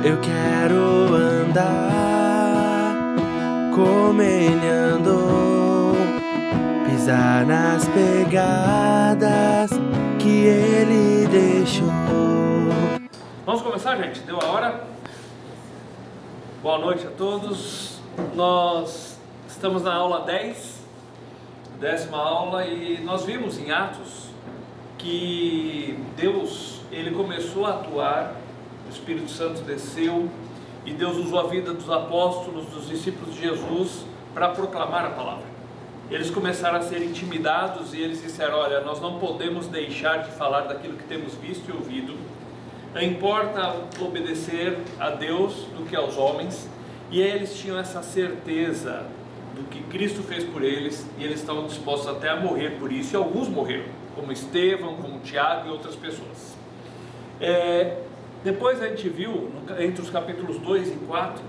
Eu quero andar como ele andou, pisar nas pegadas que ele deixou. Vamos começar, gente? Deu a hora? Boa noite a todos. Nós estamos na aula 10, 10ª aula, e nós vimos em Atos que Deus, ele começou a atuar, o Espírito Santo desceu e Deus usou a vida dos apóstolos, dos discípulos de Jesus para proclamar a palavra. Eles começaram a ser intimidados e eles disseram: olha, nós não podemos deixar de falar daquilo que temos visto e ouvido. Não importa obedecer a Deus do que aos homens. E eles tinham essa certeza do que Cristo fez por eles, e eles estavam dispostos até a morrer por isso, e alguns morreram, como Estevão, como Tiago e outras pessoas. Depois a gente viu, entre os capítulos 2 e 4,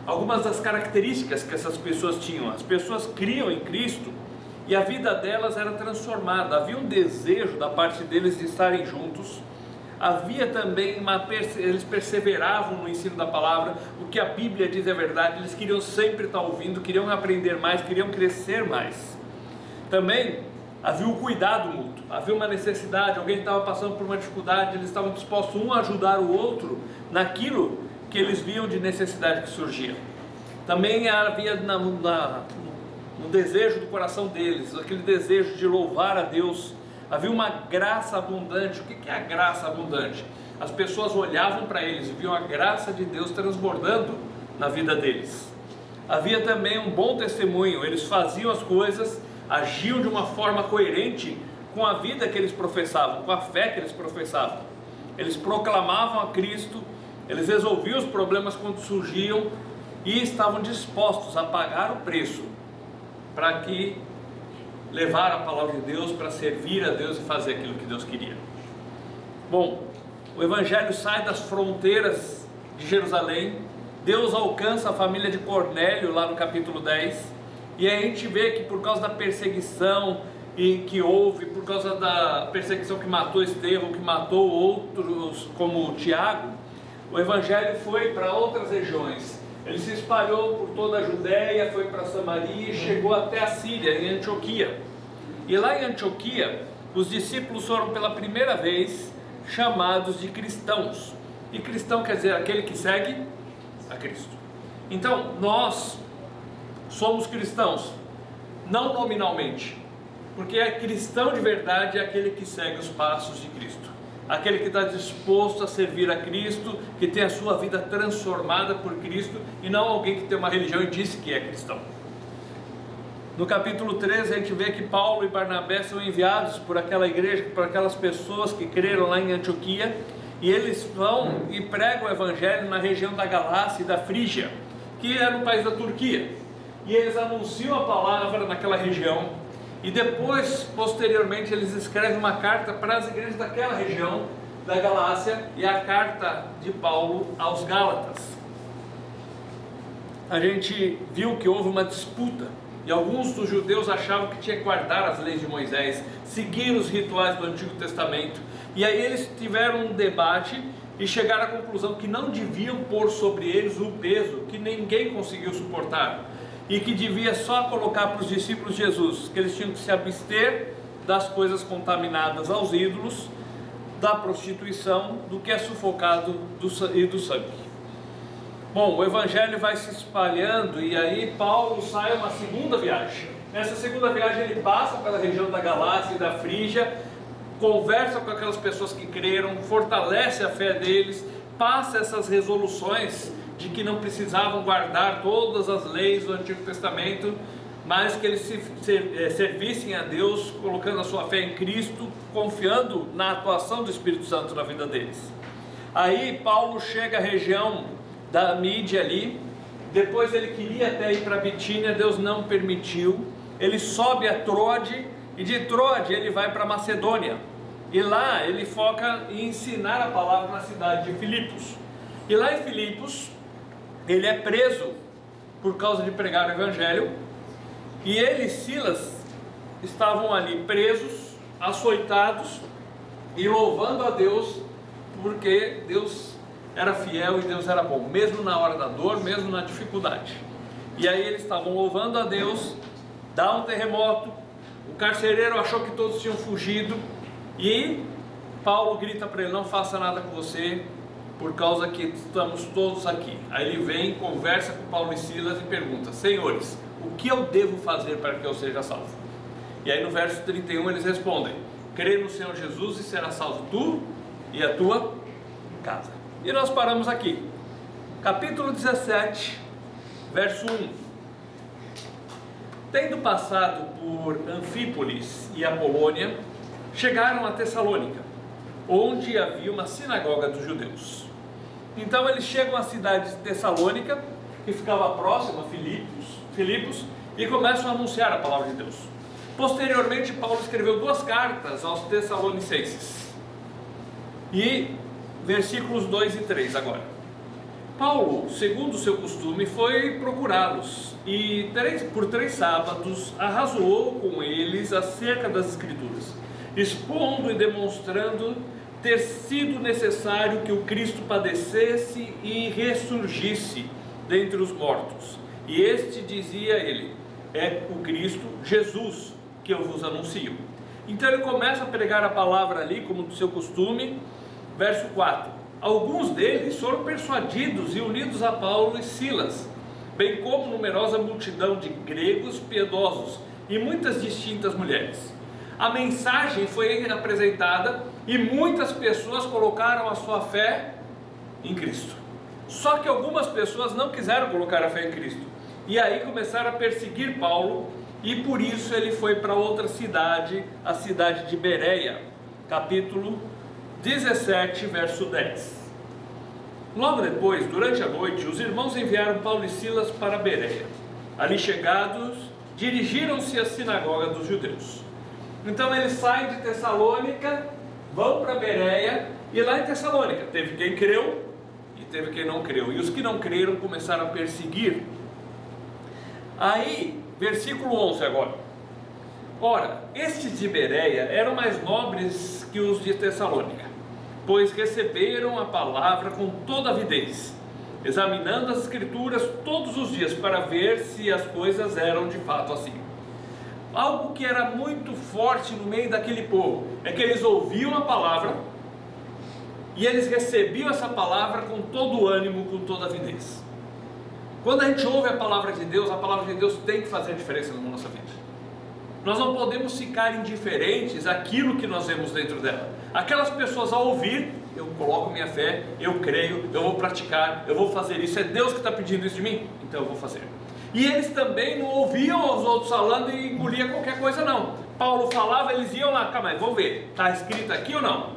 algumas das características que essas pessoas tinham. As pessoas criam em Cristo e a vida delas era transformada. Havia um desejo da parte deles de estarem juntos. Havia também eles perseveravam no ensino da palavra. O que a Bíblia diz é verdade. Eles queriam sempre estar ouvindo, queriam aprender mais, queriam crescer mais. Também havia o cuidado mútuo, havia uma necessidade, alguém estava passando por uma dificuldade, eles estavam dispostos um a ajudar o outro naquilo que eles viam de necessidade que surgia. Também havia no desejo do coração deles, aquele desejo de louvar a Deus. Havia uma graça abundante. O que é a graça abundante? As pessoas olhavam para eles e viam a graça de Deus transbordando na vida deles. Havia também um bom testemunho. Eles faziam as coisas, agiam de uma forma coerente com a vida que eles professavam, com a fé que eles professavam. Eles proclamavam a Cristo, eles resolviam os problemas quando surgiam e estavam dispostos a pagar o preço para que levar a palavra de Deus, para servir a Deus e fazer aquilo que Deus queria. Bom, o Evangelho sai das fronteiras de Jerusalém. Deus alcança a família de Cornélio lá no capítulo 10, e aí a gente vê que por causa da perseguição que houve, por causa da perseguição que matou Estevão, que matou outros como Tiago, o Evangelho foi para outras regiões. Ele se espalhou por toda a Judéia, foi para Samaria e chegou até a Síria, em Antioquia. E lá em Antioquia, os discípulos foram pela primeira vez chamados de cristãos. E cristão quer dizer aquele que segue a Cristo. Então, nós somos cristãos, não nominalmente, porque cristão de verdade é aquele que segue os passos de Cristo, aquele que está disposto a servir a Cristo, que tem a sua vida transformada por Cristo, e não alguém que tem uma religião e disse que é cristão. No capítulo 13 a gente vê que Paulo e Barnabé são enviados por aquela igreja, por aquelas pessoas que creram lá em Antioquia, e eles vão e pregam o Evangelho na região da Galácia e da Frígia, que é no país da Turquia, e eles anunciam a palavra naquela região, e depois, posteriormente, eles escrevem uma carta para as igrejas daquela região da Galácia, e a carta de Paulo aos Gálatas. A gente viu que houve uma disputa, e alguns dos judeus achavam que tinha que guardar as leis de Moisés, seguir os rituais do Antigo Testamento, e aí eles tiveram um debate e chegaram à conclusão que não deviam pôr sobre eles o peso que ninguém conseguiu suportar, e que devia só colocar para os discípulos de Jesus, que eles tinham que se abster das coisas contaminadas aos ídolos, da prostituição, do que é sufocado e do sangue. Bom, o Evangelho vai se espalhando, e aí Paulo sai uma segunda viagem. Nessa segunda viagem ele passa pela região da Galácia e da Frígia, conversa com aquelas pessoas que creram, fortalece a fé deles, passa essas resoluções de que não precisavam guardar todas as leis do Antigo Testamento, mas que eles servissem a Deus, colocando a sua fé em Cristo, confiando na atuação do Espírito Santo na vida deles. Aí Paulo chega à região da Mídia ali, depois ele queria até ir para Bitínia, Deus não permitiu. Ele sobe a Troade, e de Troade ele vai para Macedônia, e lá ele foca em ensinar a palavra na cidade de Filipos. E lá em Filipos ele é preso por causa de pregar o Evangelho, e ele e Silas estavam ali presos, açoitados e louvando a Deus, porque Deus era fiel e Deus era bom, mesmo na hora da dor, mesmo na dificuldade. E aí eles estavam louvando a Deus, dá um terremoto, o carcereiro achou que todos tinham fugido, e Paulo grita para ele: não faça nada com você, por causa que estamos todos aqui. Aí ele vem, conversa com Paulo e Silas e pergunta: senhores, o que eu devo fazer para que eu seja salvo? E aí no verso 31 eles respondem: crê no Senhor Jesus e será salvo tu e a tua casa. E nós paramos aqui, capítulo 17, verso 1. Tendo passado por Anfípolis e Apolônia, chegaram a Tessalônica, onde havia uma sinagoga dos judeus. Então eles chegam à cidade de Tessalônica, que ficava próxima a Filipos, e começam a anunciar a palavra de Deus. Posteriormente, Paulo escreveu 2 cartas aos Tessalonicenses. E versículos 2 e 3 agora. Paulo, segundo o seu costume, foi procurá-los e por 3 sábados arrazoou com eles acerca das Escrituras, expondo e demonstrando ter sido necessário que o Cristo padecesse e ressurgisse dentre os mortos. E este, dizia ele, é o Cristo Jesus que eu vos anuncio. Então ele começa a pregar a palavra ali, como do seu costume. Verso 4: alguns deles foram persuadidos e unidos a Paulo e Silas, bem como numerosa multidão de gregos piedosos e muitas distintas mulheres. A mensagem foi apresentada e muitas pessoas colocaram a sua fé em Cristo. Só que algumas pessoas não quiseram colocar a fé em Cristo, e aí começaram a perseguir Paulo, e por isso ele foi para outra cidade, a cidade de Bereia. Capítulo 17, verso 10. Logo depois, durante a noite, os irmãos enviaram Paulo e Silas para Bereia. Ali chegados, dirigiram-se à sinagoga dos judeus. Então eles saem de Tessalônica, vão para Bereia, e lá em Tessalônica teve quem creu e teve quem não creu, e os que não creram começaram a perseguir. Aí, versículo 11 agora: ora, estes de Bereia eram mais nobres que os de Tessalônica, pois receberam a palavra com toda avidez, examinando as Escrituras todos os dias para ver se as coisas eram de fato assim. Algo que era muito forte no meio daquele povo é que eles ouviam a palavra e eles recebiam essa palavra com todo o ânimo, com toda a avidez. Quando a gente ouve a palavra de Deus tem que fazer diferença na nossa vida. Nós não podemos ficar indiferentes àquilo que nós vemos dentro dela. Aquelas pessoas, ao ouvir, eu coloco minha fé, eu creio, eu vou praticar, eu vou fazer isso, é Deus que está pedindo isso de mim, então eu vou fazer. E eles também não ouviam os outros falando e engoliam qualquer coisa não. Paulo falava, eles iam lá, calma aí, vamos ver, está escrito aqui ou não?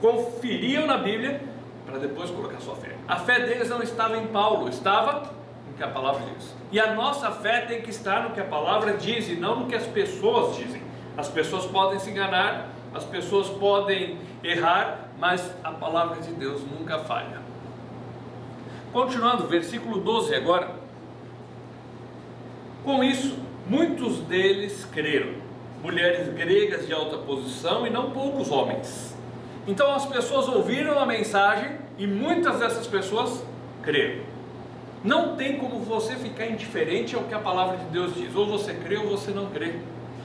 Conferiam na Bíblia, para depois colocar sua fé. A fé deles não estava em Paulo, estava no que a palavra diz. E a nossa fé tem que estar no que a palavra diz e não no que as pessoas dizem. As pessoas podem se enganar, as pessoas podem errar, mas a palavra de Deus nunca falha. Continuando, versículo 12 agora. Com isso, muitos deles creram, mulheres gregas de alta posição e não poucos homens. Então as pessoas ouviram a mensagem e muitas dessas pessoas creram. Não tem como você ficar indiferente ao que a palavra de Deus diz, ou você crê ou você não crê.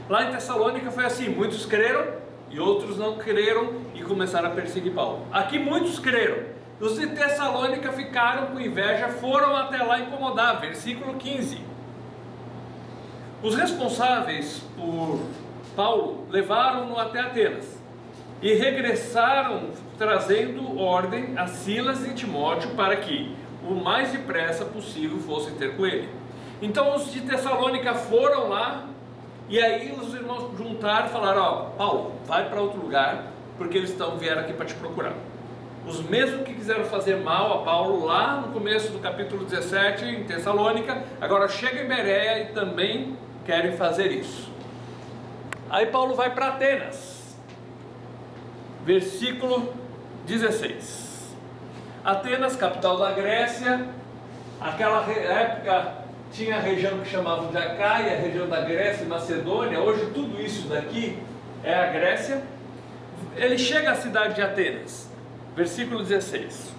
Lá em Tessalônica foi assim, muitos creram e outros não creram e começaram a perseguir Paulo. Aqui muitos creram, os de Tessalônica ficaram com inveja, foram até lá incomodar. Versículo 15. Os responsáveis por Paulo levaram-no até Atenas e regressaram trazendo ordem a Silas e Timóteo para que o mais depressa possível fossem ter com ele. Então os de Tessalônica foram lá e aí os irmãos juntaram e falaram: ó, Paulo, vai para outro lugar, porque eles vieram aqui para te procurar. Os mesmos que quiseram fazer mal a Paulo lá no começo do capítulo 17 em Tessalônica, agora chegam em Bereia e também querem fazer isso. Aí Paulo vai para Atenas, versículo 16. Atenas, capital da Grécia. Aquela época tinha a região que chamavam de Acaia, a região da Grécia e Macedônia. Hoje tudo isso daqui é a Grécia. Ele chega à cidade de Atenas, versículo 16.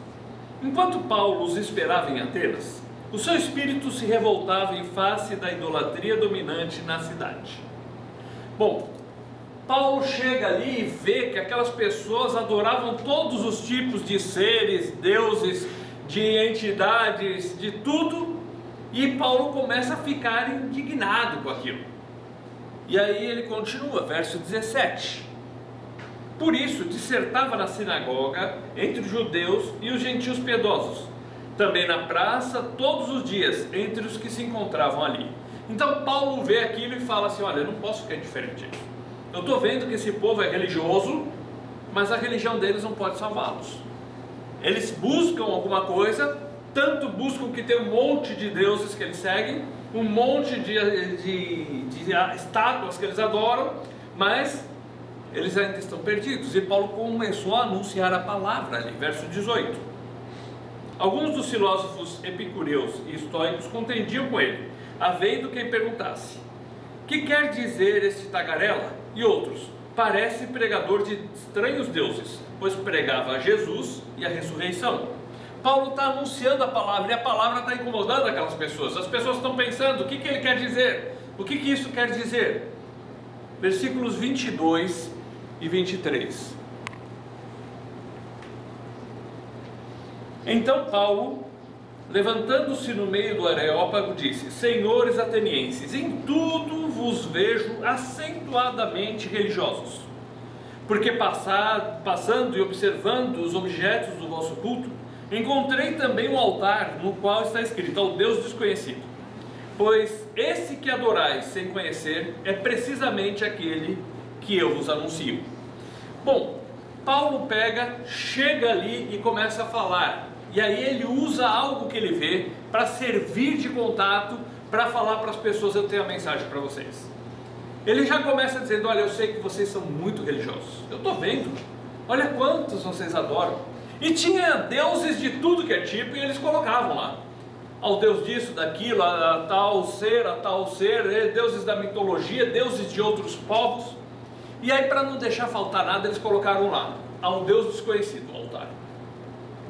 Enquanto Paulo os esperava em Atenas, o seu espírito se revoltava em face da idolatria dominante na cidade. Bom, Paulo chega ali e vê que aquelas pessoas adoravam todos os tipos de seres, deuses, de entidades, de tudo, e Paulo começa a ficar indignado com aquilo. E aí ele continua, verso 17: por isso dissertava na sinagoga entre os judeus e os gentios piedosos, também na praça todos os dias entre os que se encontravam ali. Então Paulo vê aquilo e fala assim: olha, eu não posso ficar indiferente a isso. Eu estou vendo que esse povo é religioso, mas a religião deles não pode salvá-los. Eles buscam alguma coisa, tanto buscam que tem um monte de deuses que eles seguem, um monte de estátuas que eles adoram, mas eles ainda estão perdidos. E Paulo começou a anunciar a palavra ali, verso 18. Alguns dos filósofos epicureus e estoicos contendiam com ele, havendo quem perguntasse: que quer dizer este tagarela? E outros: parece pregador de estranhos deuses, pois pregava a Jesus e a ressurreição. Paulo está anunciando a palavra, e a palavra está incomodando aquelas pessoas. As pessoas estão pensando: o que ele quer dizer? O que isso quer dizer? Versículos 22 e 23. Então Paulo, levantando-se no meio do Areópago, disse: senhores atenienses, em tudo vos vejo acentuadamente religiosos, porque passando e observando os objetos do vosso culto, encontrei também um altar no qual está escrito: ao Deus desconhecido. Pois esse que adorais sem conhecer é precisamente aquele que eu vos anuncio. Bom, Paulo chega ali e começa a falar, e aí ele usa algo que ele vê para servir de contato, para falar para as pessoas: eu tenho a mensagem para vocês. Ele já começa dizendo: olha, eu sei que vocês são muito religiosos, eu estou vendo, olha quantos vocês adoram. E tinha deuses de tudo que é tipo, e eles colocavam lá: ao Deus disso, daquilo, a tal ser, deuses da mitologia, deuses de outros povos. E aí, para não deixar faltar nada, eles colocaram lá: ao Deus desconhecido, o altar.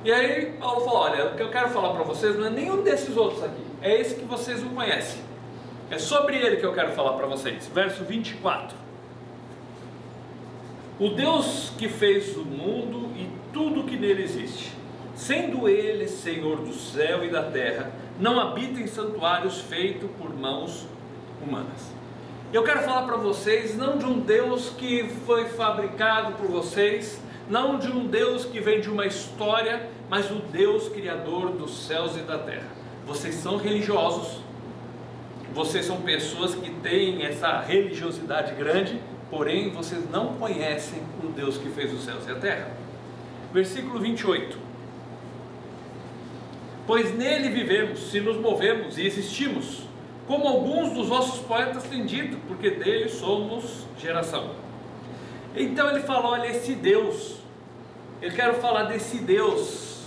E aí Paulo falou: olha, o que eu quero falar para vocês não é nenhum desses outros aqui, é esse que vocês não conhecem, é sobre ele que eu quero falar para vocês. Verso 24: o Deus que fez o mundo e tudo que nele existe, sendo ele Senhor do céu e da terra, não habita em santuários feitos por mãos humanas. Eu quero falar para vocês não de um Deus que foi fabricado por vocês, não de um Deus que vem de uma história, mas o Deus criador dos céus e da terra. Vocês são religiosos, vocês são pessoas que têm essa religiosidade grande, porém vocês não conhecem o Deus que fez os céus e a terra. Versículo 28: pois nele vivemos, se nos movemos e existimos, como alguns dos vossos poetas têm dito, porque dele somos geração. Então ele fala: olha, esse Deus, eu quero falar desse Deus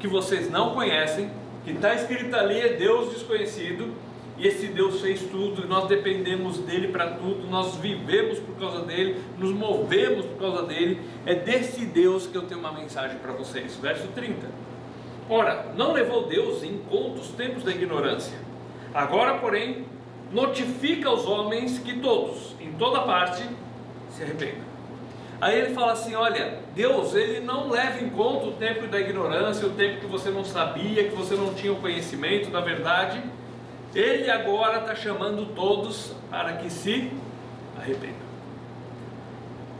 que vocês não conhecem, que está escrito ali, é Deus desconhecido, e esse Deus fez tudo, e nós dependemos dele para tudo, nós vivemos por causa dele, nos movemos por causa dele. É desse Deus que eu tenho uma mensagem para vocês. Verso 30: ora, não levou Deus em conta os tempos da ignorância, agora porém notifica aos homens que todos, em toda parte, se arrependam. Aí ele fala assim: olha, Deus, ele não leva em conta o tempo da ignorância, o tempo que você não sabia, que você não tinha o conhecimento da verdade. Ele agora está chamando todos para que se arrependam.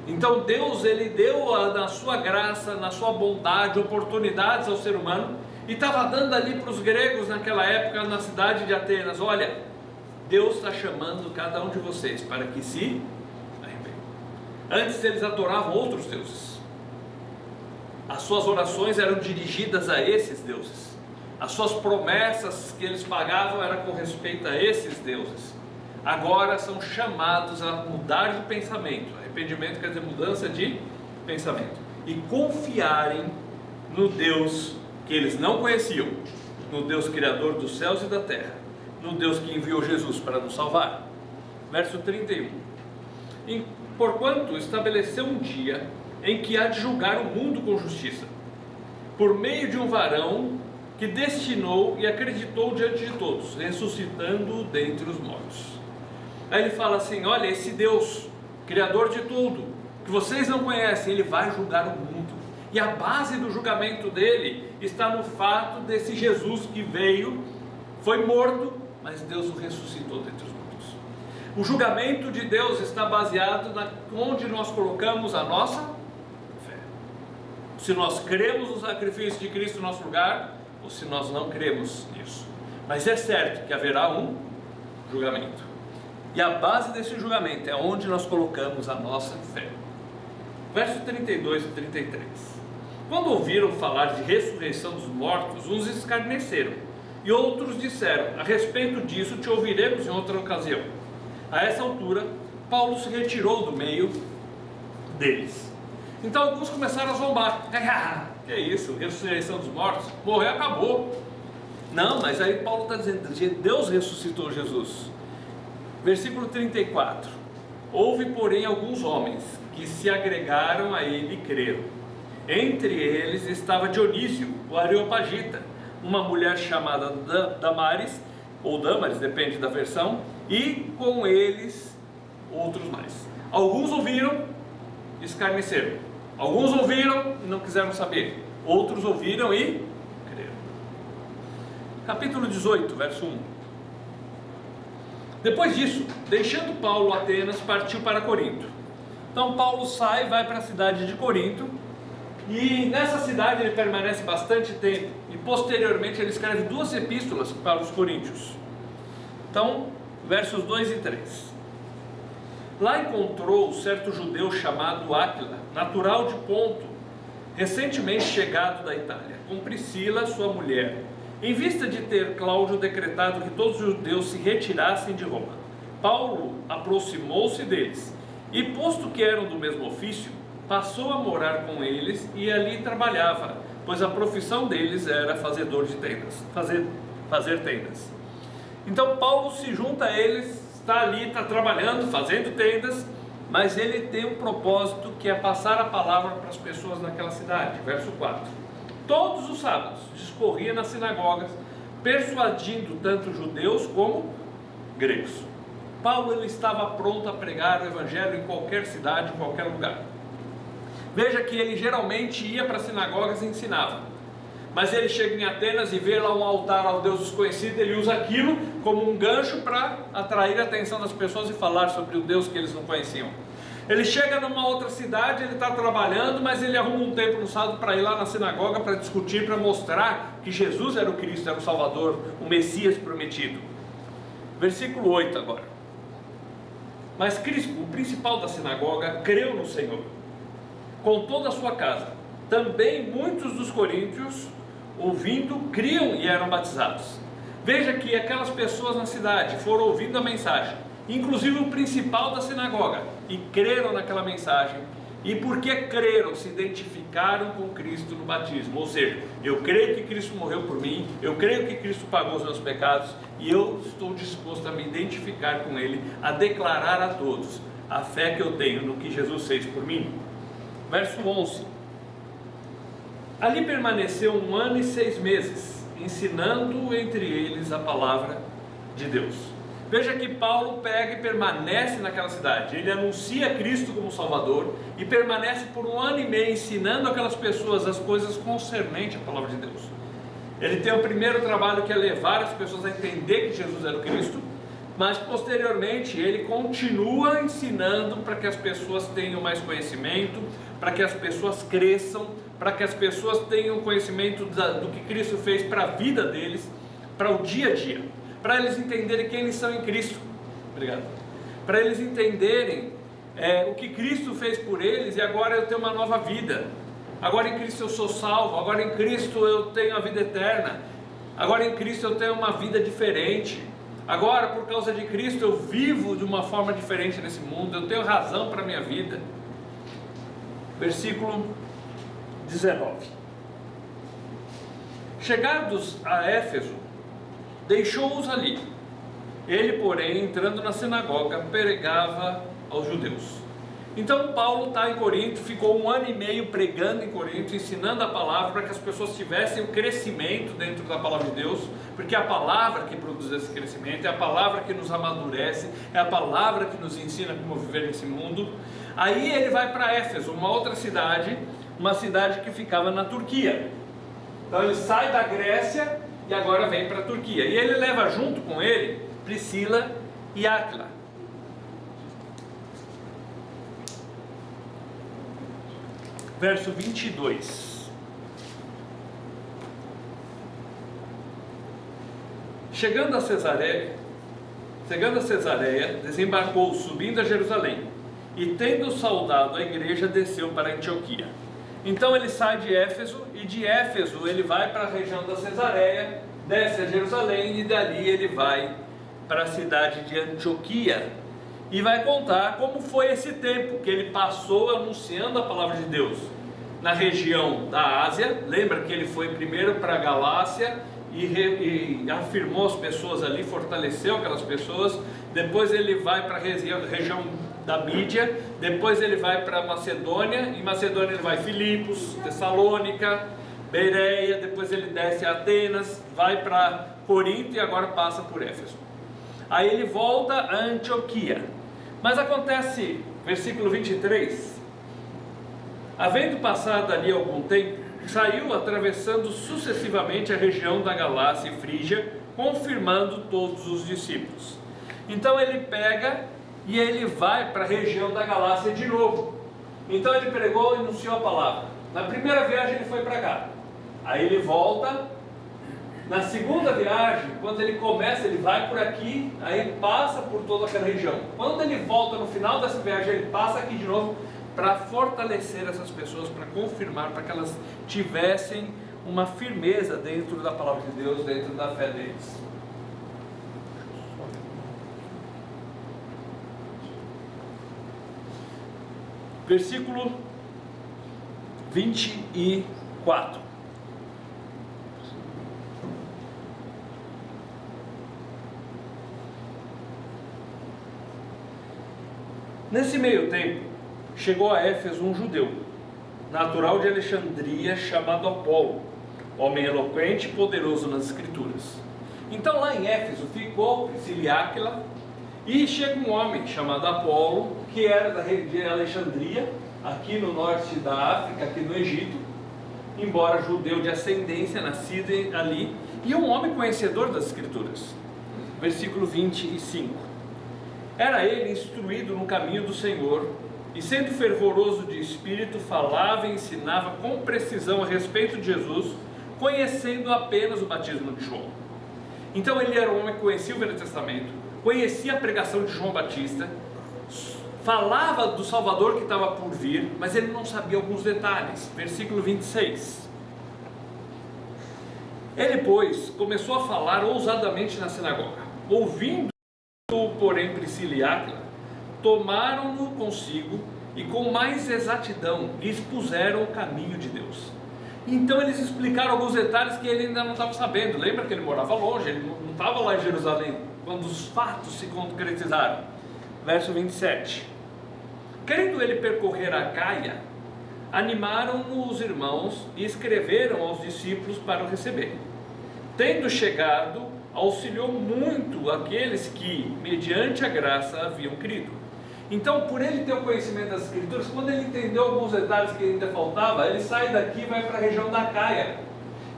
Então Deus, ele deu na sua graça, na sua bondade, oportunidades ao ser humano, e estava dando ali para os gregos naquela época, na cidade de Atenas: olha, Deus está chamando cada um de vocês para que se arrependam. Antes eles adoravam outros deuses, as suas orações eram dirigidas a esses deuses, as suas promessas que eles pagavam eram com respeito a esses deuses. Agora são chamados a mudar de pensamento. Arrependimento quer dizer mudança de pensamento, e confiarem no Deus que eles não conheciam, no Deus criador dos céus e da terra, no Deus que enviou Jesus para nos salvar. Verso 31: porquanto estabeleceu um dia em que há de julgar o mundo com justiça, por meio de um varão que destinou e acreditou diante de todos, ressuscitando-o dentre os mortos. Aí ele fala assim: olha, esse Deus, Criador de tudo, que vocês não conhecem, ele vai julgar o mundo. E a base do julgamento dele está no fato desse Jesus que veio, foi morto, mas Deus o ressuscitou dentre os mortos. O julgamento de Deus está baseado onde nós colocamos a nossa fé. Se nós cremos no sacrifício de Cristo no nosso lugar, ou se nós não cremos nisso. Mas é certo que haverá um julgamento. E a base desse julgamento é onde nós colocamos a nossa fé. Verso 32 e 33. Quando ouviram falar de ressurreição dos mortos, uns escarneceram, e outros disseram: a respeito disso te ouviremos em outra ocasião. A essa altura, Paulo se retirou do meio deles. Então alguns começaram a zombar: que é isso, ressurreição dos mortos? Morreu, acabou. Não, mas aí Paulo está dizendo: Deus ressuscitou Jesus. Versículo 34. Houve, porém, alguns homens que se agregaram a ele e creram. Entre eles estava Dionísio, o Areopagita, uma mulher chamada Damaris, ou Damaris, depende da versão, e com eles outros mais. Alguns ouviram e escarneceram. Alguns ouviram e não quiseram saber. Outros ouviram e creram. Capítulo 18, verso 1. Depois disso, deixando Paulo Atenas, partiu para Corinto. Então Paulo sai, vai para a cidade de Corinto, e nessa cidade ele permanece bastante tempo, e posteriormente ele escreve 2 epístolas para os coríntios. Então, versos 2 e 3. Lá encontrou certo judeu chamado Áquila, natural de Ponto, recentemente chegado da Itália, com Priscila, sua mulher, em vista de ter Cláudio decretado que todos os judeus se retirassem de Roma. Paulo aproximou-se deles, e posto que eram do mesmo ofício, passou a morar com eles e ali trabalhava, pois a profissão deles era fazedor de tendas, fazer tendas. Então Paulo se junta a eles, está ali, está trabalhando, fazendo tendas, mas ele tem um propósito que é passar a palavra para as pessoas naquela cidade. Verso 4. Todos os sábados discorria nas sinagogas, persuadindo tanto judeus como gregos. Paulo ele estava pronto a pregar o evangelho em qualquer cidade, em qualquer lugar. Veja que ele geralmente ia para as sinagogas e ensinava. Mas ele chega em Atenas e vê lá um altar ao Deus desconhecido, ele usa aquilo como um gancho para atrair a atenção das pessoas e falar sobre o Deus que eles não conheciam. Ele chega numa outra cidade, ele está trabalhando, mas ele arruma um tempo no sábado para ir lá na sinagoga para discutir, para mostrar que Jesus era o Cristo, era o Salvador, o Messias prometido. Versículo 8 agora. Mas Crispo, o principal da sinagoga, creu no Senhor, com toda a sua casa. Também muitos dos coríntios, ouvindo, criam e eram batizados. Veja que aquelas pessoas na cidade foram ouvindo a mensagem, inclusive o principal da sinagoga, e creram naquela mensagem. E porque creram, se identificaram com Cristo no batismo. Ou seja, eu creio que Cristo morreu por mim, eu creio que Cristo pagou os meus pecados, e eu estou disposto a me identificar com Ele, a declarar a todos a fé que eu tenho no que Jesus fez por mim. Verso 11. Ali permaneceu 1 ano e 6 meses, ensinando entre eles a palavra de Deus. Veja que Paulo pega e permanece naquela cidade. Ele anuncia Cristo como Salvador e permanece por 1 ano e meio ensinando aquelas pessoas as coisas concernentes à palavra de Deus. Ele tem o primeiro trabalho, que é levar as pessoas a entender que Jesus era o Cristo, mas posteriormente ele continua ensinando para que as pessoas tenham mais conhecimento, para que as pessoas cresçam, para que as pessoas tenham conhecimento do que Cristo fez para a vida deles, para o dia a dia, para eles entenderem quem eles são em Cristo. Obrigado. Para eles entenderem o que Cristo fez por eles, e agora eu tenho uma nova vida. Agora em Cristo eu sou salvo, agora em Cristo eu tenho a vida eterna, agora em Cristo eu tenho uma vida diferente. Agora, por causa de Cristo, eu vivo de uma forma diferente nesse mundo, eu tenho razão para a minha vida. Versículo 19. Chegados a Éfeso, deixou-os ali. Ele, porém, entrando na sinagoga, pregava aos judeus. Então Paulo está em Corinto, ficou 1 ano e meio pregando em Corinto, ensinando a palavra para que as pessoas tivessem o crescimento dentro da palavra de Deus, porque é a palavra que produz esse crescimento, é a palavra que nos amadurece, é a palavra que nos ensina como viver nesse mundo. Aí ele vai para Éfeso, uma outra cidade, uma cidade que ficava na Turquia. Então ele sai da Grécia e agora vem para a Turquia, e ele leva junto com ele Priscila e Áquila. Verso 22. Chegando a Cesareia, desembarcou, subindo a Jerusalém, e tendo saudado a igreja, desceu para Antioquia. Então ele sai de Éfeso, e de Éfeso ele vai para a região da Cesareia, desce a Jerusalém, e dali ele vai para a cidade de Antioquia, e vai contar como foi esse tempo que ele passou anunciando a palavra de Deus na região da Ásia. Lembra que ele foi primeiro para a Galácia e afirmou as pessoas ali, fortaleceu aquelas pessoas. Depois ele vai para a região da Mídia, depois ele vai para Macedônia, em Macedônia ele vai Filipos, Tessalônica, Bereia, depois ele desce a Atenas, vai para Corinto e agora passa por Éfeso. Aí ele volta a Antioquia. Mas acontece, versículo 23, havendo passado ali algum tempo, saiu atravessando sucessivamente a região da Galácia e Frígia, confirmando todos os discípulos. Então ele pega e ele vai para a região da Galácia de novo. Então ele pregou e anunciou a palavra. Na primeira viagem ele foi para cá, aí ele volta. Na segunda viagem, quando ele começa, ele vai por aqui, aí passa por toda aquela região. Quando ele volta no final dessa viagem, ele passa aqui de novo para fortalecer essas pessoas, para confirmar, para que elas tivessem uma firmeza dentro da palavra de Deus, dentro da fé deles. Versículo 24. Nesse meio tempo, chegou a Éfeso um judeu, natural de Alexandria, chamado Apolo, homem eloquente e poderoso nas escrituras. Então lá em Éfeso ficou Priscila e Áquila, e chega um homem chamado Apolo, que era de Alexandria, aqui no norte da África, aqui no Egito, embora judeu de ascendência, nascido ali, e um homem conhecedor das escrituras. Versículo 25. Era ele instruído no caminho do Senhor, e sendo fervoroso de espírito, falava e ensinava com precisão a respeito de Jesus, conhecendo apenas o batismo de João. Então ele era um homem que conhecia o Velho Testamento, conhecia a pregação de João Batista, falava do Salvador que estava por vir, mas ele não sabia alguns detalhes. Versículo 26. Ele, pois, começou a falar ousadamente na sinagoga. Ouvindo, porém, Priscila e Áquila, tomaram-no consigo e com mais exatidão lhe expuseram o caminho de Deus. Então eles explicaram alguns detalhes que ele ainda não estava sabendo. Lembra que ele morava longe, ele não estava lá em Jerusalém quando os fatos se concretizaram. Verso 27. Querendo ele percorrer a Caia, animaram-no os irmãos e escreveram aos discípulos para o receber. Tendo chegado, auxiliou muito aqueles que, mediante a graça, haviam crido. Então, por ele ter o conhecimento das escrituras, quando ele entendeu alguns detalhes que ainda faltava, ele sai daqui e vai para a região da Caia.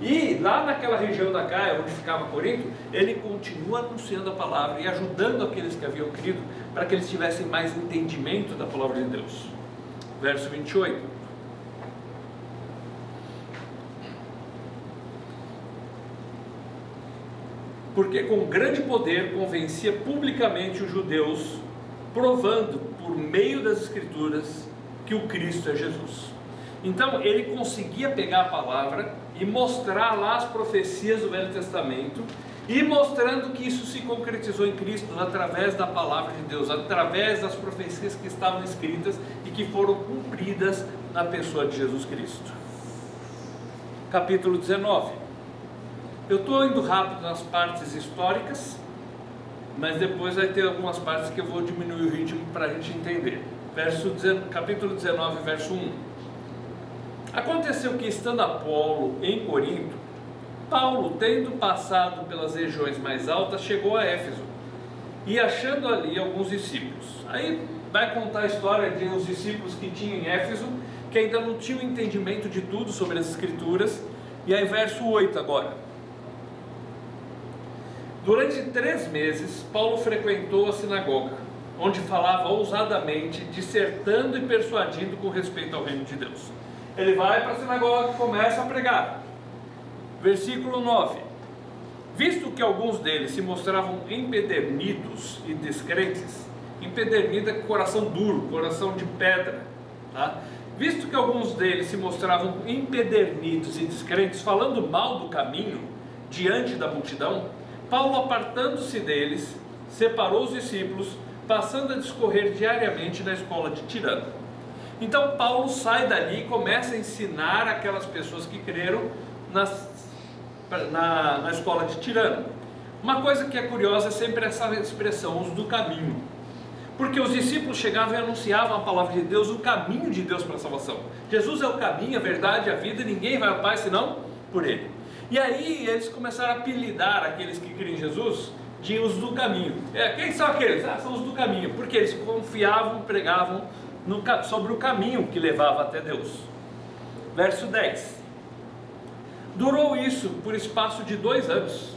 E lá naquela região da Caia, onde ficava Corinto, ele continua anunciando a palavra e ajudando aqueles que haviam crido, para que eles tivessem mais entendimento da palavra de Deus. Verso 28. Porque com grande poder convencia publicamente os judeus, provando por meio das escrituras que o Cristo é Jesus. Então ele conseguia pegar a palavra e mostrar lá as profecias do Velho Testamento, e mostrando que isso se concretizou em Cristo através da palavra de Deus, através das profecias que estavam escritas e que foram cumpridas na pessoa de Jesus Cristo. Capítulo 19. Eu estou indo rápido nas partes históricas, mas depois vai ter algumas partes que eu vou diminuir o ritmo para a gente entender. capítulo 19, verso 1. Aconteceu que, estando Apolo em Corinto, Paulo, tendo passado pelas regiões mais altas, chegou a Éfeso, e achando ali alguns discípulos. Aí vai contar a história de uns discípulos que tinham em Éfeso, que ainda não tinham entendimento de tudo sobre as Escrituras. E aí verso 8 agora. Durante 3 meses, Paulo frequentou a sinagoga, onde falava ousadamente, dissertando e persuadindo com respeito ao reino de Deus. Ele vai para a sinagoga e começa a pregar. Versículo 9. Visto que alguns deles se mostravam empedernidos e descrentes, empedernido é coração duro, coração de pedra, tá? Visto que alguns deles se mostravam empedernidos e descrentes, falando mal do caminho diante da multidão, Paulo, apartando-se deles, separou os discípulos, passando a discorrer diariamente na escola de Tirano. Então Paulo sai dali e começa a ensinar aquelas pessoas que creram na escola de Tirano. Uma coisa que é curiosa é sempre essa expressão, os do caminho, porque os discípulos chegavam e anunciavam a palavra de Deus, o caminho de Deus para a salvação. Jesus é o caminho, a verdade, a vida, e ninguém vai ao Pai senão por Ele. E aí eles começaram a apelidar aqueles que creem em Jesus de os do caminho. Quem são aqueles? São os do caminho, porque eles confiavam, pregavam sobre o caminho que levava até Deus. Verso 10. Durou isso por espaço de 2 anos,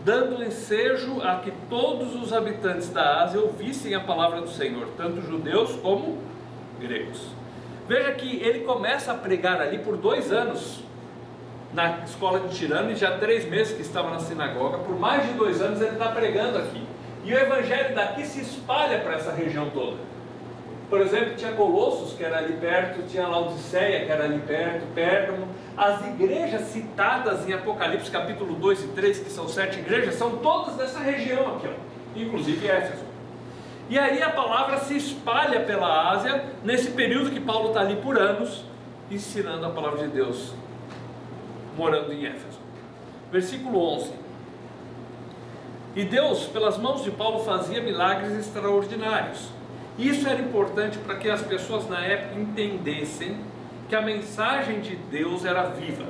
dando ensejo a que todos os habitantes da Ásia ouvissem a palavra do Senhor, tanto judeus como gregos. Veja que ele começa a pregar ali por 2 anos, na escola de Tirano, e já 3 meses que estava na sinagoga. Por mais de 2 anos ele está pregando aqui, e o evangelho daqui se espalha para essa região toda. Por exemplo, tinha Colossos, que era ali perto, tinha Laodiceia, que era ali perto, Pérgamo. As igrejas citadas em Apocalipse capítulo 2 e 3, que são 7 igrejas, são todas dessa região aqui, ó, inclusive Éfeso. E aí a palavra se espalha pela Ásia, nesse período que Paulo está ali por anos, ensinando a palavra de Deus, morando em Éfeso. Versículo 11. E Deus, pelas mãos de Paulo, fazia milagres extraordinários. Isso era importante para que as pessoas na época entendessem que a mensagem de Deus era viva.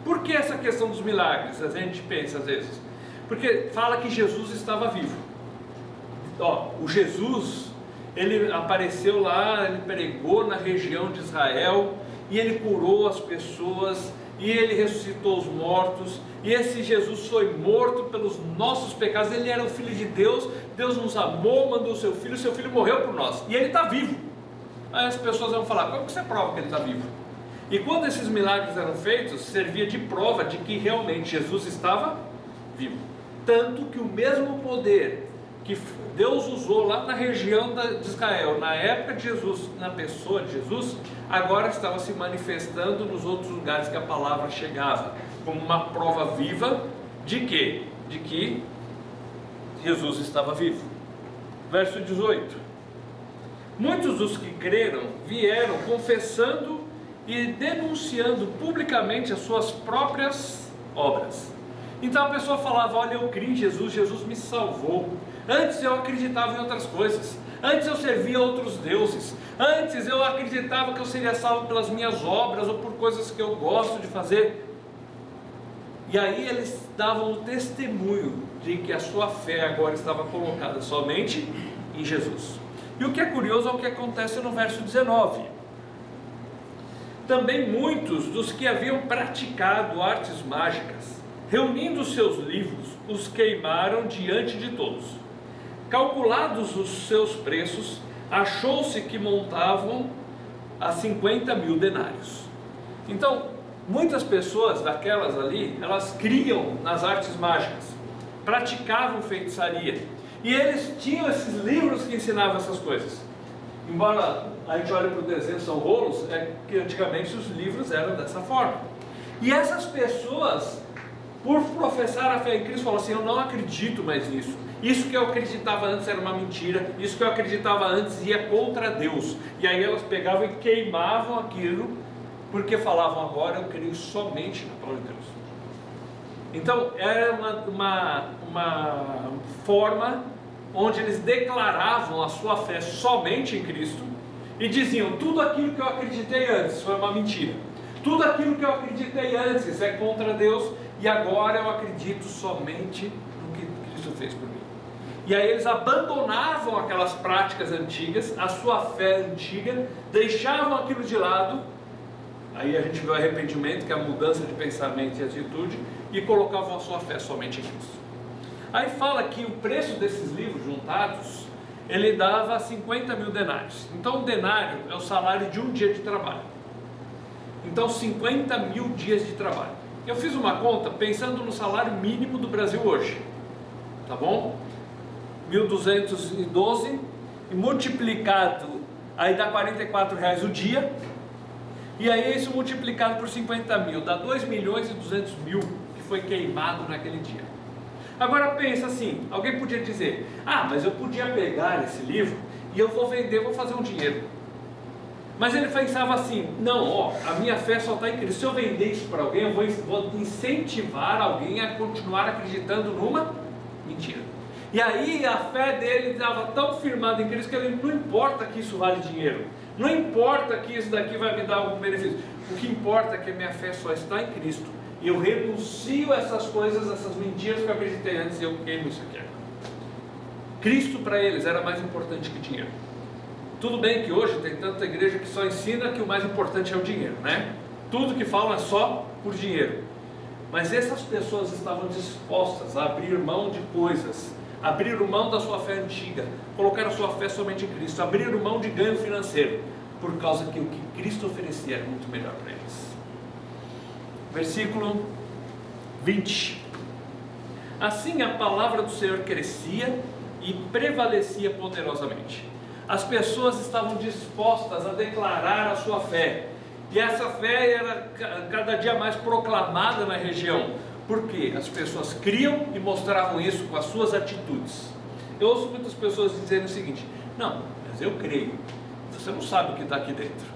Por que essa questão dos milagres? A gente pensa às vezes, porque fala que Jesus estava vivo. O Jesus, ele apareceu lá, ele pregou na região de Israel, e ele curou as pessoas, e ele ressuscitou os mortos, e esse Jesus foi morto pelos nossos pecados. Ele era o Filho de Deus, Deus nos amou, mandou o seu Filho morreu por nós, e ele está vivo. Aí as pessoas vão falar, como que você prova que ele está vivo? E quando esses milagres eram feitos, servia de prova de que realmente Jesus estava vivo. Tanto que o mesmo poder que Deus usou lá na região de Israel, na época de Jesus, na pessoa de Jesus, agora estava se manifestando nos outros lugares que a palavra chegava, como uma prova viva de quê? De que Jesus estava vivo. Verso 18. Muitos dos que creram vieram confessando e denunciando publicamente as suas próprias obras. Então a pessoa falava, olha, eu criei em Jesus, Jesus me salvou. Antes eu acreditava em outras coisas, antes eu servia outros deuses, antes eu acreditava que eu seria salvo pelas minhas obras ou por coisas que eu gosto de fazer. E aí eles davam o testemunho de que a sua fé agora estava colocada somente em Jesus. E o que é curioso é o que acontece no verso 19. Também muitos dos que haviam praticado artes mágicas, reunindo os seus livros, os queimaram diante de todos. Calculados os seus preços, achou-se que montavam a 50.000 denários. Então, muitas pessoas daquelas ali, elas criam nas artes mágicas, praticavam feitiçaria, e eles tinham esses livros que ensinavam essas coisas. Embora a gente olhe para o desenho, são rolos, que antigamente os livros eram dessa forma. E essas pessoas, por professar a fé em Cristo, falam assim, eu não acredito mais nisso. Isso que eu acreditava antes era uma mentira, isso que eu acreditava antes ia contra Deus. E aí elas pegavam e queimavam aquilo, porque falavam, agora eu creio somente na palavra de Deus. Então era uma forma onde eles declaravam a sua fé somente em Cristo e diziam: tudo aquilo que eu acreditei antes foi uma mentira, tudo aquilo que eu acreditei antes é contra Deus, e agora eu acredito somente no que Cristo fez por mim. E aí eles abandonavam aquelas práticas antigas, a sua fé antiga, deixavam aquilo de lado. Aí a gente vê o arrependimento, que é a mudança de pensamento e atitude, e colocavam a sua fé somente em Cristo. Aí fala que o preço desses livros juntados, ele dava 50 mil denários. Então o denário é o salário de um dia de trabalho. Então 50 mil dias de trabalho. Eu fiz uma conta pensando no salário mínimo do Brasil hoje, tá bom? 1.212 e multiplicado, aí dá R$44 o dia, e aí isso multiplicado por 50 mil, dá 2.200.000 que foi queimado naquele dia. Agora pensa assim, alguém podia dizer: ah, mas eu podia pegar esse livro e eu vou vender, vou fazer um dinheiro. Mas ele pensava assim: não, ó, a minha fé só está em Cristo, se eu vender isso para alguém, eu vou incentivar alguém a continuar acreditando numa mentira. E aí a fé dele estava tão firmada em Cristo que ele: não importa que isso vale dinheiro, não importa que isso daqui vai me dar algum benefício, o que importa é que a minha fé só está em Cristo, e eu renuncio a essas coisas, essas mentiras que eu acreditei antes, e eu queimo isso aqui. Cristo para eles era mais importante que dinheiro. Tudo bem que hoje tem tanta igreja que só ensina que o mais importante é o dinheiro, né? Tudo que falam é só por dinheiro. Mas essas pessoas estavam dispostas a abrir mão de coisas, abrir mão da sua fé antiga, colocar a sua fé somente em Cristo, abrir mão de ganho financeiro, por causa que o que Cristo oferecia era muito melhor para eles. Versículo 20. Assim a palavra do Senhor crescia e prevalecia poderosamente. As pessoas estavam dispostas a declarar a sua fé, e essa fé era cada dia mais proclamada na região, porque as pessoas criam e mostravam isso com as suas atitudes. Eu ouço muitas pessoas dizendo o seguinte: não, mas eu creio, você não sabe o que está aqui dentro.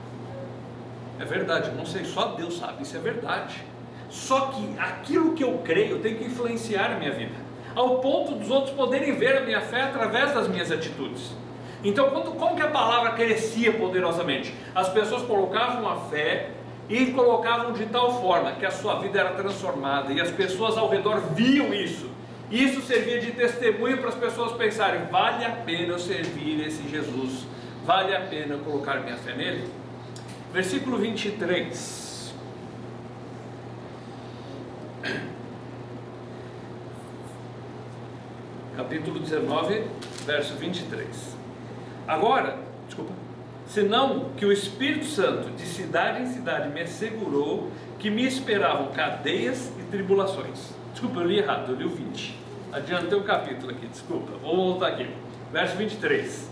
É verdade, eu não sei, só Deus sabe, isso é verdade. Só que aquilo que eu creio tem que influenciar a minha vida, ao ponto dos outros poderem ver a minha fé através das minhas atitudes. Então, como que a palavra crescia poderosamente? As pessoas colocavam a fé e colocavam de tal forma que a sua vida era transformada, e as pessoas ao redor viam isso. Isso servia de testemunho para as pessoas pensarem: vale a pena eu servir esse Jesus, vale a pena eu colocar minha fé nele. Versículo 23. Capítulo 19, verso 23. Agora, senão que o Espírito Santo de cidade em cidade me assegurou que me esperavam cadeias e tribulações. Desculpa, eu li errado, eu li o 20. Adiantei o capítulo aqui, desculpa, vou voltar aqui. Verso 23.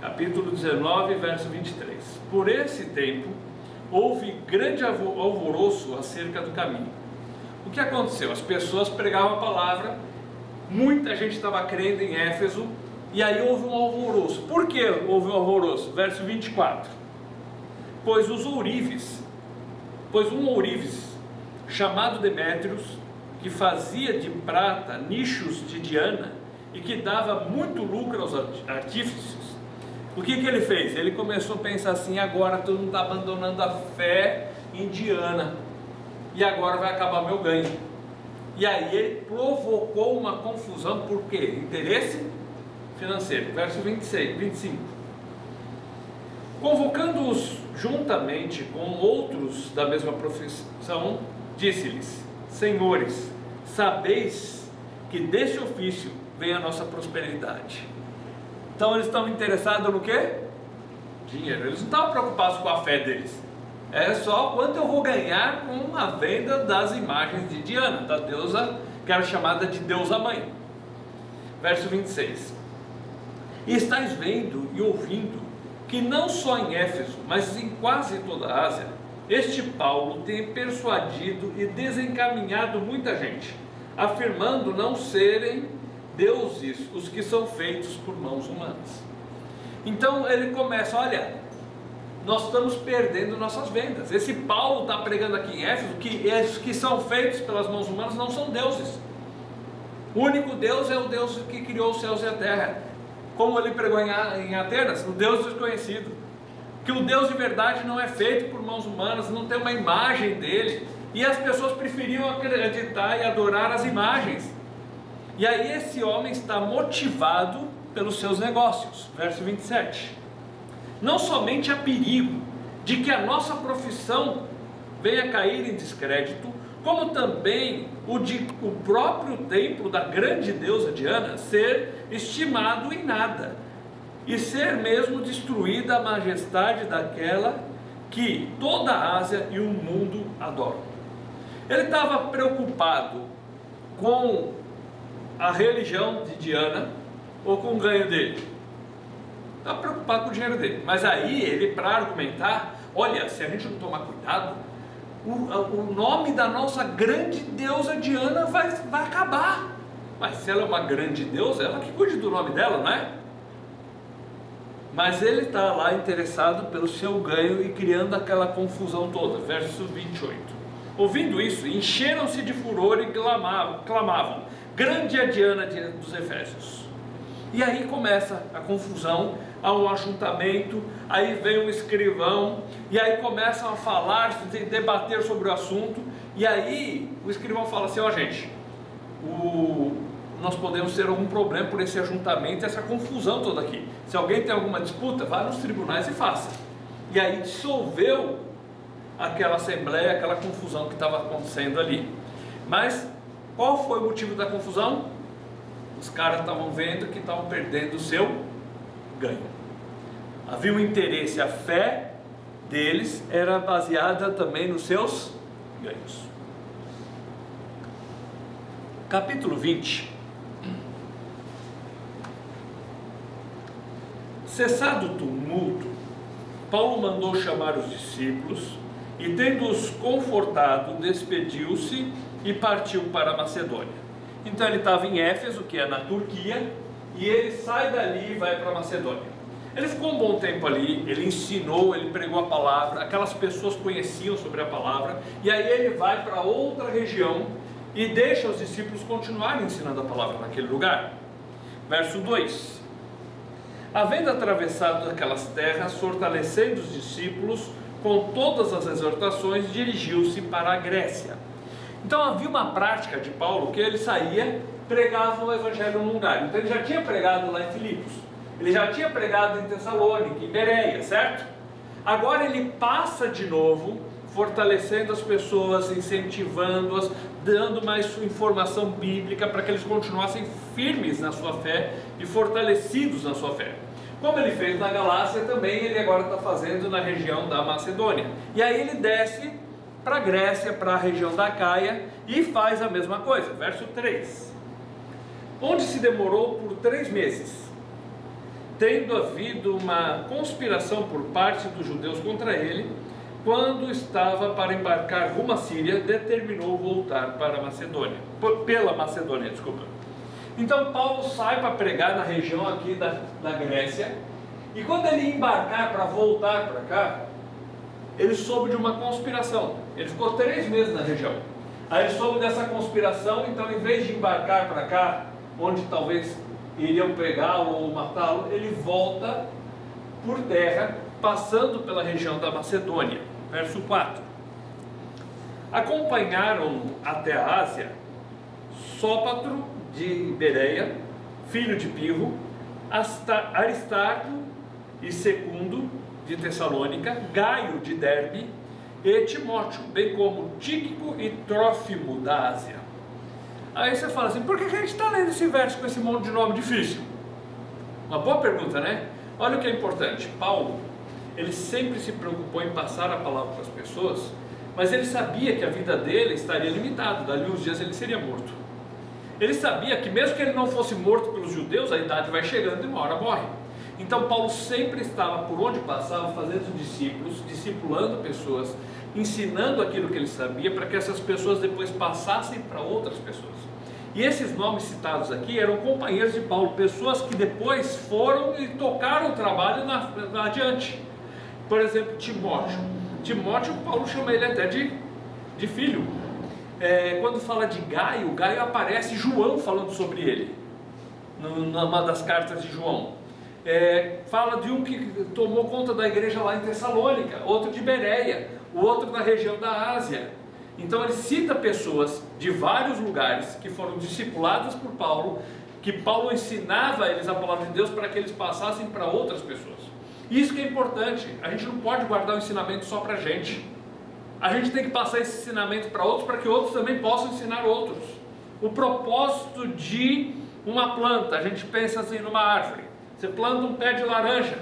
Capítulo 19, verso 23. Por esse tempo houve grande alvoroço acerca do caminho. O que aconteceu? As pessoas pregavam a palavra, muita gente estava crendo em Éfeso, e aí houve um alvoroço. Por que houve um alvoroço? Verso 24. Pois um ourives, chamado Demétrios, que fazia de prata nichos de Diana, e que dava muito lucro aos artífices, o que ele fez? Ele começou a pensar assim: agora todo mundo está abandonando a fé em Diana, e agora vai acabar meu ganho. E aí ele provocou uma confusão. Por quê? Interesse financeiro. Verso 25. Convocando-os juntamente com outros da mesma profissão, disse-lhes: senhores, sabeis que deste ofício vem a nossa prosperidade. Então eles estão interessados no quê? Dinheiro. Eles não estavam preocupados com a fé deles. É só quanto eu vou ganhar com a venda das imagens de Diana, da deusa que era chamada de deusa mãe. Verso 26. E estáis vendo e ouvindo que não só em Éfeso, mas em quase toda a Ásia, este Paulo tem persuadido e desencaminhado muita gente, afirmando não serem deuses os que são feitos por mãos humanas. Então ele começa: olha, nós estamos perdendo nossas vendas. Esse Paulo está pregando aqui em Éfeso que os que são feitos pelas mãos humanas não são deuses. O único Deus é o Deus que criou os céus e a terra. Como ele pregou em Atenas, o Deus desconhecido. Que o Deus de verdade não é feito por mãos humanas, não tem uma imagem dele. E as pessoas preferiam acreditar e adorar as imagens. E aí esse homem está motivado pelos seus negócios. Verso 27. Não somente há perigo de que a nossa profissão venha a cair em descrédito, como também o próprio templo da grande deusa Diana ser estimado em nada, e ser mesmo destruída a majestade daquela que toda a Ásia e o mundo adoram. Ele estava preocupado com a religião de Diana ou com o ganho dele? Estava preocupado com o dinheiro dele. Mas aí ele, para argumentar, olha, se a gente não tomar cuidado, o nome da nossa grande deusa Diana vai acabar. Mas se ela é uma grande deusa, ela que cuide do nome dela, não é? Mas ele está lá interessado pelo seu ganho e criando aquela confusão toda. Verso 28. Ouvindo isso, encheram-se de furor e clamavam: grande é a Diana dos Efésios. E aí começa a confusão, há um ajuntamento, aí vem um escrivão, e aí começam a falar, debater sobre o assunto, e aí o escrivão fala assim: ó gente, nós podemos ter algum problema por esse ajuntamento, essa confusão toda aqui. Se alguém tem alguma disputa, vá nos tribunais e faça. E aí dissolveu aquela assembleia, aquela confusão que estava acontecendo ali. Mas qual foi o motivo da confusão? Os caras estavam vendo que estavam perdendo o seu ganho. Havia um interesse, a fé deles era baseada também nos seus ganhos. Capítulo 20. Cessado o tumulto, Paulo mandou chamar os discípulos e, tendo-os confortado, despediu-se e partiu para a Macedônia. Então ele estava em Éfeso, que é na Turquia, e ele sai dali e vai para a Macedônia. Ele ficou um bom tempo ali, ele ensinou, ele pregou a palavra, aquelas pessoas conheciam sobre a palavra, e aí ele vai para outra região e deixa os discípulos continuarem ensinando a palavra naquele lugar. Verso 2: havendo atravessado aquelas terras, fortalecendo os discípulos com todas as exortações, dirigiu-se para a Grécia. Então havia uma prática de Paulo que ele saía, pregava o evangelho num lugar. Então ele já tinha pregado lá em Filipos, ele já tinha pregado em Tessalônica, em Bereia, certo? Agora ele passa de novo, fortalecendo as pessoas, incentivando-as, dando mais informação bíblica para que eles continuassem firmes na sua fé e fortalecidos na sua fé. Como ele fez na Galácia, também ele agora está fazendo na região da Macedônia. E aí ele desce para a Grécia, para a região da Caia, e faz a mesma coisa. Verso 3: onde se demorou por 3 meses, tendo havido uma conspiração por parte dos judeus contra ele. Quando estava para embarcar rumo à Síria, determinou voltar para a Macedônia, pela Macedônia, desculpa. Então Paulo sai para pregar na região aqui da Grécia, e quando ele embarcar para voltar para cá, ele soube de uma conspiração. Ele ficou 3 meses na região. Aí ele soube dessa conspiração, então em vez de embarcar para cá, onde talvez iriam pegá-lo ou matá-lo, ele volta por terra, passando pela região da Macedônia. Verso 4: acompanharam até a Ásia Sópatro de Bereia, filho de Pirro, Aristarco e Secundo de Tessalônica, Gaio de Derbe e Timóteo, bem como Tíquico e Trófimo da Ásia. Aí você fala assim: por que a gente está lendo esse verso com esse monte de nome difícil? Uma boa pergunta, né? Olha o que é importante. Paulo, ele sempre se preocupou em passar a palavra para as pessoas, mas ele sabia que a vida dele estaria limitada, dali uns dias ele seria morto. Ele sabia que mesmo que ele não fosse morto pelos judeus, a idade vai chegando e uma hora morre. Então Paulo sempre estava, por onde passava, fazendo discípulos, discipulando pessoas, ensinando aquilo que ele sabia, para que essas pessoas depois passassem para outras pessoas. E esses nomes citados aqui eram companheiros de Paulo, pessoas que depois foram e tocaram o trabalho adiante. Por exemplo, Timóteo, Paulo chama ele até de filho. Quando fala de Gaio, Gaio aparece João falando sobre ele, numa das cartas de João. Fala de um que tomou conta da igreja lá em Tessalônica, outro de Bereia, o outro da região da Ásia. Então ele cita pessoas de vários lugares que foram discipuladas por Paulo, que Paulo ensinava a eles a palavra de Deus para que eles passassem para outras pessoas. Isso que é importante, a gente não pode guardar o ensinamento só para a gente. A gente tem que passar esse ensinamento para outros, para que outros também possam ensinar outros. O propósito de uma planta, a gente pensa assim numa árvore. Você planta um pé de laranja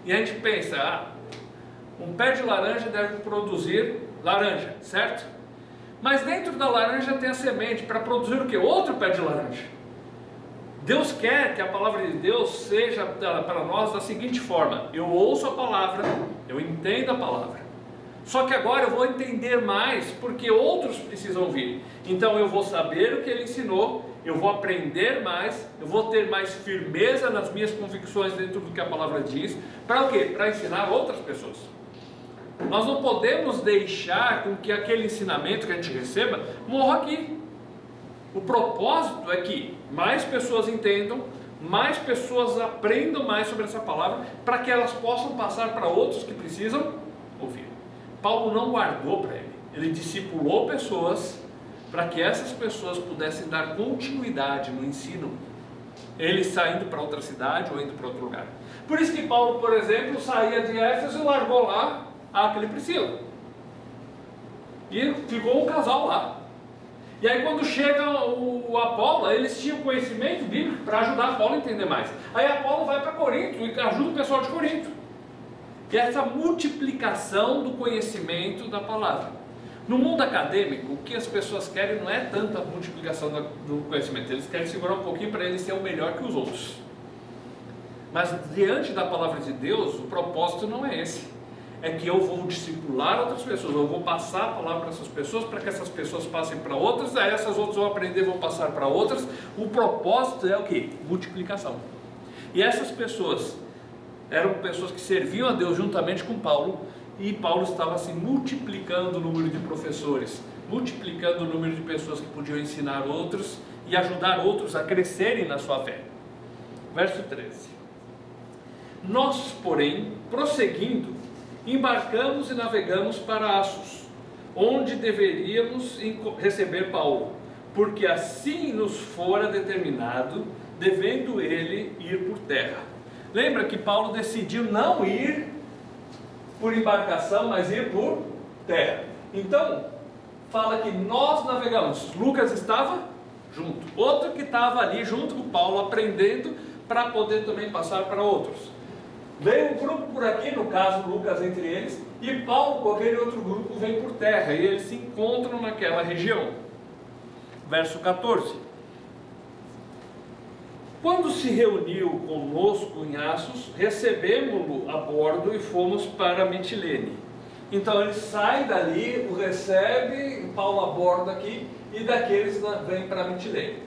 e a gente pensa, um pé de laranja deve produzir laranja, certo? Mas dentro da laranja tem a semente para produzir o quê? Outro pé de laranja. Deus quer que a palavra de Deus seja para nós da seguinte forma: eu ouço a palavra, eu entendo a palavra, só que agora eu vou entender mais porque outros precisam vir. Então eu vou saber o que ele ensinou, eu vou aprender mais, eu vou ter mais firmeza nas minhas convicções dentro do que a palavra diz. Para o quê? Para ensinar outras pessoas. Nós não podemos deixar com que aquele ensinamento que a gente receba morra aqui. O propósito é que mais pessoas entendam, mais pessoas aprendam mais sobre essa palavra, para que elas possam passar para outros que precisam ouvir. Paulo não guardou para ele discipulou pessoas para que essas pessoas pudessem dar continuidade no ensino, ele saindo para outra cidade ou indo para outro lugar. Por isso que Paulo, por exemplo, saía de Éfeso e largou lá Áquila e Priscila, e ficou um casal lá. E aí quando chega o Apolo, eles tinham conhecimento bíblico para ajudar Apolo a entender mais. Aí Apolo vai para Corinto e ajuda o pessoal de Corinto. E essa multiplicação do conhecimento da palavra. No mundo acadêmico, o que as pessoas querem não é tanta multiplicação do conhecimento, eles querem segurar um pouquinho para eles ser o melhor que os outros. Mas diante da palavra de Deus, o propósito não é esse. É que eu vou discipular outras pessoas, eu vou passar a palavra para essas pessoas, para que essas pessoas passem para outras, aí essas outras vão aprender, vão passar para outras. O propósito é o quê? Multiplicação. E essas pessoas eram pessoas que serviam a Deus juntamente com Paulo, e Paulo estava assim multiplicando o número de professores, multiplicando o número de pessoas que podiam ensinar outros e ajudar outros a crescerem na sua fé. Verso 13. Nós, porém, prosseguindo, embarcamos e navegamos para Assos, onde deveríamos receber Paulo, porque assim nos fora determinado, devendo ele ir por terra. Lembra que Paulo decidiu não ir por embarcação, mas ir por terra. Então, fala que nós navegamos. Lucas estava junto, outro que estava ali junto com Paulo, aprendendo para poder também passar para outros. Veio um grupo por aqui, no caso Lucas entre eles, e Paulo com aquele outro grupo vem por terra, e eles se encontram naquela região. Verso 14. Quando se reuniu conosco em Assos, recebemos-lo a bordo e fomos para Mitilene. Então ele sai dali, o recebe, Paulo aborda aqui, e daqueles vem para Mitilene.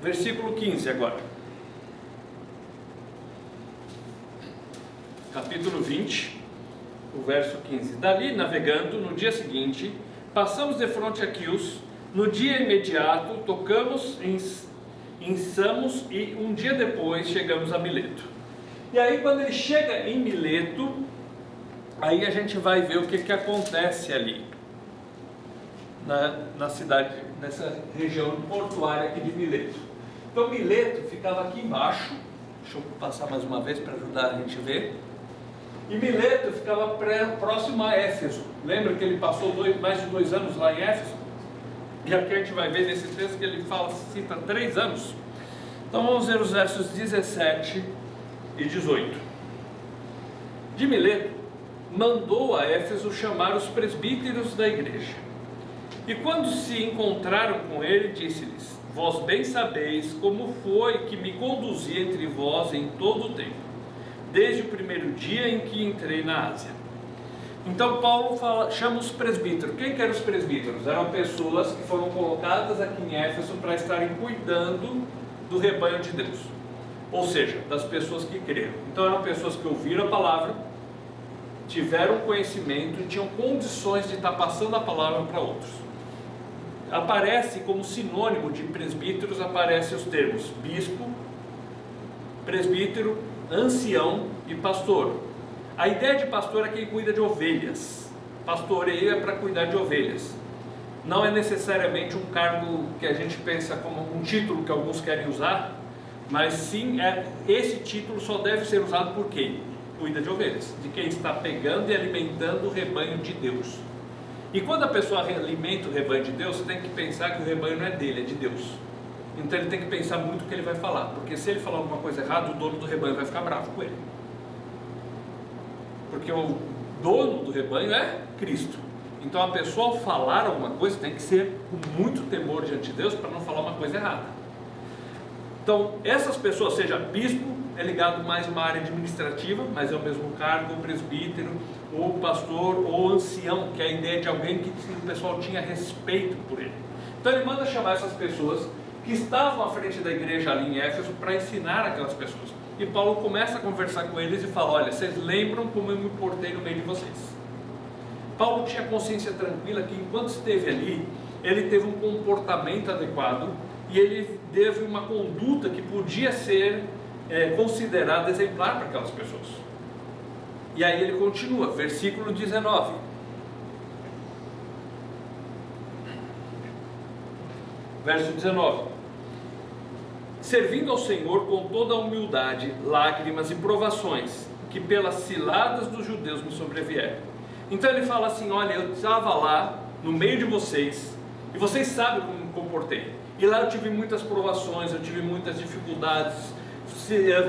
Versículo 15 agora. Capítulo 20, o verso 15. Dali, navegando, no dia seguinte, passamos de fronte a Quios. No dia imediato, tocamos em Samos e um dia depois chegamos a Mileto. E aí quando ele chega em Mileto, aí a gente vai ver o que acontece ali na cidade, nessa região portuária aqui de Mileto. Então Mileto ficava aqui embaixo. Deixa eu passar mais uma vez para ajudar a gente a ver. E Mileto ficava próximo a Éfeso. Lembra que ele passou mais de 2 anos lá em Éfeso? E aqui a gente vai ver nesse texto que ele cita 3 anos. Então vamos ver os versos 17 e 18. De Mileto, mandou a Éfeso chamar os presbíteros da igreja. E quando se encontraram com ele, disse-lhes: vós bem sabeis como foi que me conduzi entre vós em todo o tempo, desde o primeiro dia em que entrei na Ásia. Então Paulo chama os presbíteros. Quem que eram os presbíteros? Eram pessoas que foram colocadas aqui em Éfeso para estarem cuidando do rebanho de Deus, ou seja, das pessoas que creram. Então eram pessoas que ouviram a palavra, tiveram conhecimento e tinham condições de estar passando a palavra para outros. Aparece como sinônimo de presbíteros, aparecem os termos bispo, presbítero, ancião e pastor. A ideia de pastor é quem cuida de ovelhas. Pastoreio é para cuidar de ovelhas. Não é necessariamente um cargo que a gente pensa como um título que alguns querem usar, mas sim, esse título só deve ser usado por quem cuida de ovelhas, de quem está pegando e alimentando o rebanho de Deus. E quando a pessoa alimenta o rebanho de Deus, você tem que pensar que o rebanho não é dele, é de Deus. Então ele tem que pensar muito o que ele vai falar, porque se ele falar alguma coisa errada, o dono do rebanho vai ficar bravo com ele. Porque o dono do rebanho é Cristo. Então a pessoa, ao falar alguma coisa, tem que ser com muito temor diante de Deus para não falar uma coisa errada. Então essas pessoas, seja bispo, é ligado mais a uma área administrativa, mas é o mesmo cargo, o presbítero, ou pastor, ou ancião, que é a ideia de alguém que o pessoal tinha respeito por ele. Então ele manda chamar essas pessoas que estavam à frente da igreja ali em Éfeso para ensinar aquelas pessoas. E Paulo começa a conversar com eles e fala: olha, vocês lembram como eu me portei no meio de vocês? Paulo tinha consciência tranquila que enquanto esteve ali, ele teve um comportamento adequado e ele teve uma conduta que podia ser considerada exemplar para aquelas pessoas. E aí ele continua, versículo 19. Verso 19: servindo ao Senhor com toda a humildade, lágrimas e provações, que pelas ciladas dos judeus me sobrevieram. Então ele fala assim: olha, eu estava lá no meio de vocês, e vocês sabem como me comportei, e lá eu tive muitas provações, eu tive muitas dificuldades,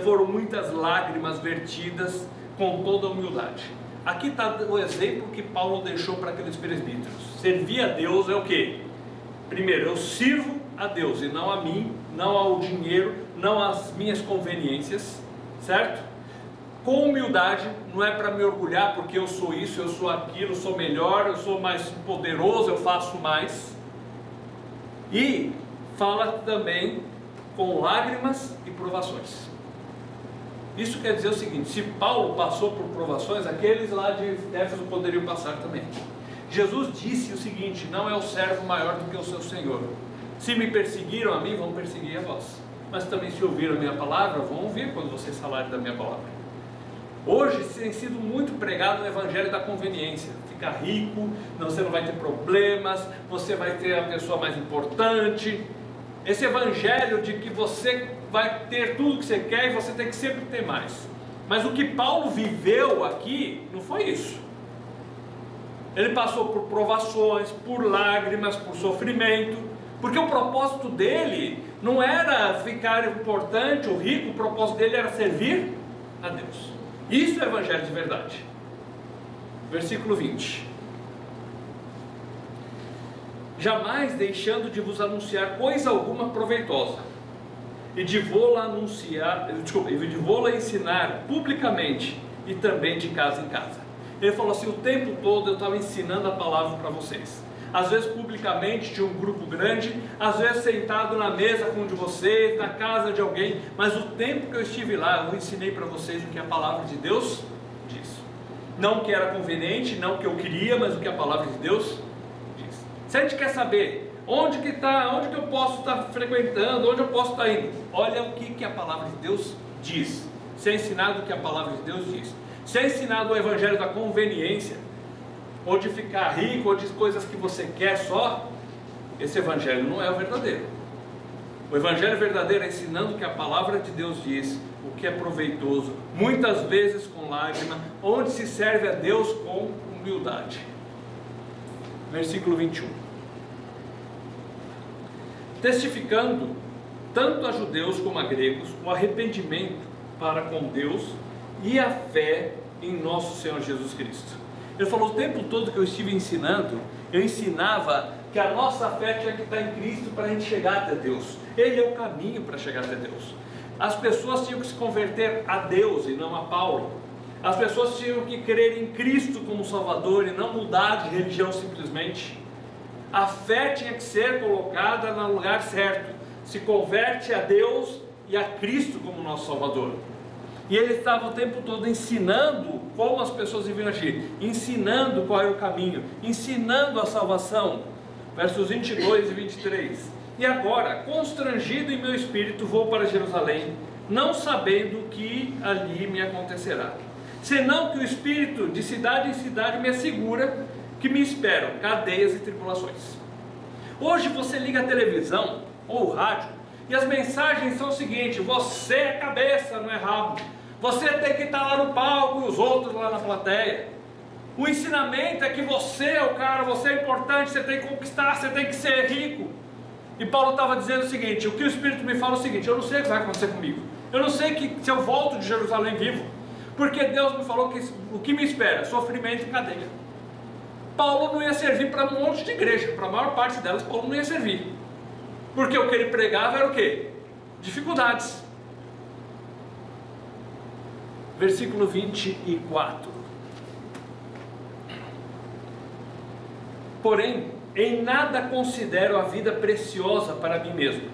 foram muitas lágrimas vertidas com toda a humildade. Aqui está o exemplo que Paulo deixou para aqueles presbíteros. Servir a Deus é o quê? Primeiro, eu sirvo a Deus e não a mim, não ao dinheiro, não às minhas conveniências, certo? Com humildade, não é para me orgulhar porque eu sou isso, eu sou aquilo, eu sou melhor, eu sou mais poderoso, eu faço mais. E fala também com lágrimas e provações. Isso quer dizer o seguinte: se Paulo passou por provações, aqueles lá de Éfeso poderiam passar também. Jesus disse o seguinte: não é o servo maior do que o seu Senhor. Se me perseguiram a mim, vão perseguir a vós. Mas também se ouviram a minha palavra, vão ouvir quando vocês falarem da minha palavra. Hoje tem sido muito pregado o evangelho da conveniência. Ficar rico, você não vai ter problemas, você vai ter a pessoa mais importante. Esse evangelho de que você vai ter tudo que você quer e você tem que sempre ter mais. Mas o que Paulo viveu aqui não foi isso. Ele passou por provações, por lágrimas, por sofrimento, porque o propósito dele não era ficar importante ou rico, o propósito dele era servir a Deus. Isso é evangelho de verdade. Versículo 20: jamais deixando de vos anunciar coisa alguma proveitosa, e de vô-la ensinar publicamente e também de casa em casa. Ele falou assim: o tempo todo eu estava ensinando a palavra para vocês. Às vezes publicamente, de um grupo grande, às vezes sentado na mesa com um de vocês, na casa de alguém, mas o tempo que eu estive lá, eu ensinei para vocês o que a palavra de Deus diz. Não o que era conveniente, não o que eu queria, mas o que a palavra de Deus diz. Se a gente quer saber onde que eu posso estar frequentando, onde eu posso estar indo, olha o que a palavra de Deus diz. Se é ensinado o que a palavra de Deus diz. Se é ensinado o evangelho da conveniência, ou de ficar rico, ou de coisas que você quer só, esse evangelho não é o verdadeiro. O evangelho verdadeiro é ensinando o que a palavra de Deus diz, o que é proveitoso, muitas vezes com lágrima, onde se serve a Deus com humildade. Versículo 21: testificando tanto a judeus como a gregos o arrependimento para com Deus e a fé em nosso Senhor Jesus Cristo. Ele falou: o tempo todo que eu estive ensinando, eu ensinava que a nossa fé tinha que estar em Cristo para a gente chegar até Deus. Ele é o caminho para chegar até Deus. As pessoas tinham que se converter a Deus e não a Paulo. As pessoas tinham que crer em Cristo como Salvador e não mudar de religião simplesmente. A fé tinha que ser colocada no lugar certo. Se converte a Deus e a Cristo como nosso Salvador. E ele estava o tempo todo ensinando como as pessoas deviam agir, ensinando qual era o caminho, ensinando a salvação. Versos 22 e 23. E agora, constrangido em meu espírito, vou para Jerusalém, não sabendo o que ali me acontecerá, senão que o Espírito de cidade em cidade me assegura que me esperam cadeias e tribulações. Hoje você liga a televisão ou o rádio e as mensagens são o seguinte: você é cabeça, não é rabo. Você tem que estar lá no palco e os outros lá na plateia. O ensinamento é que você é o cara, você é importante, você tem que conquistar, você tem que ser rico. E Paulo estava dizendo o seguinte: o que o Espírito me fala é o seguinte: eu não sei o que vai acontecer comigo. Eu não sei se eu volto de Jerusalém vivo, porque Deus me falou que o que me espera, sofrimento e cadeia. Paulo não ia servir para um monte de igreja, para a maior parte delas Paulo não ia servir, porque o que ele pregava era o quê? Dificuldades. Versículo 24. Porém, em nada considero a vida preciosa para mim mesmo,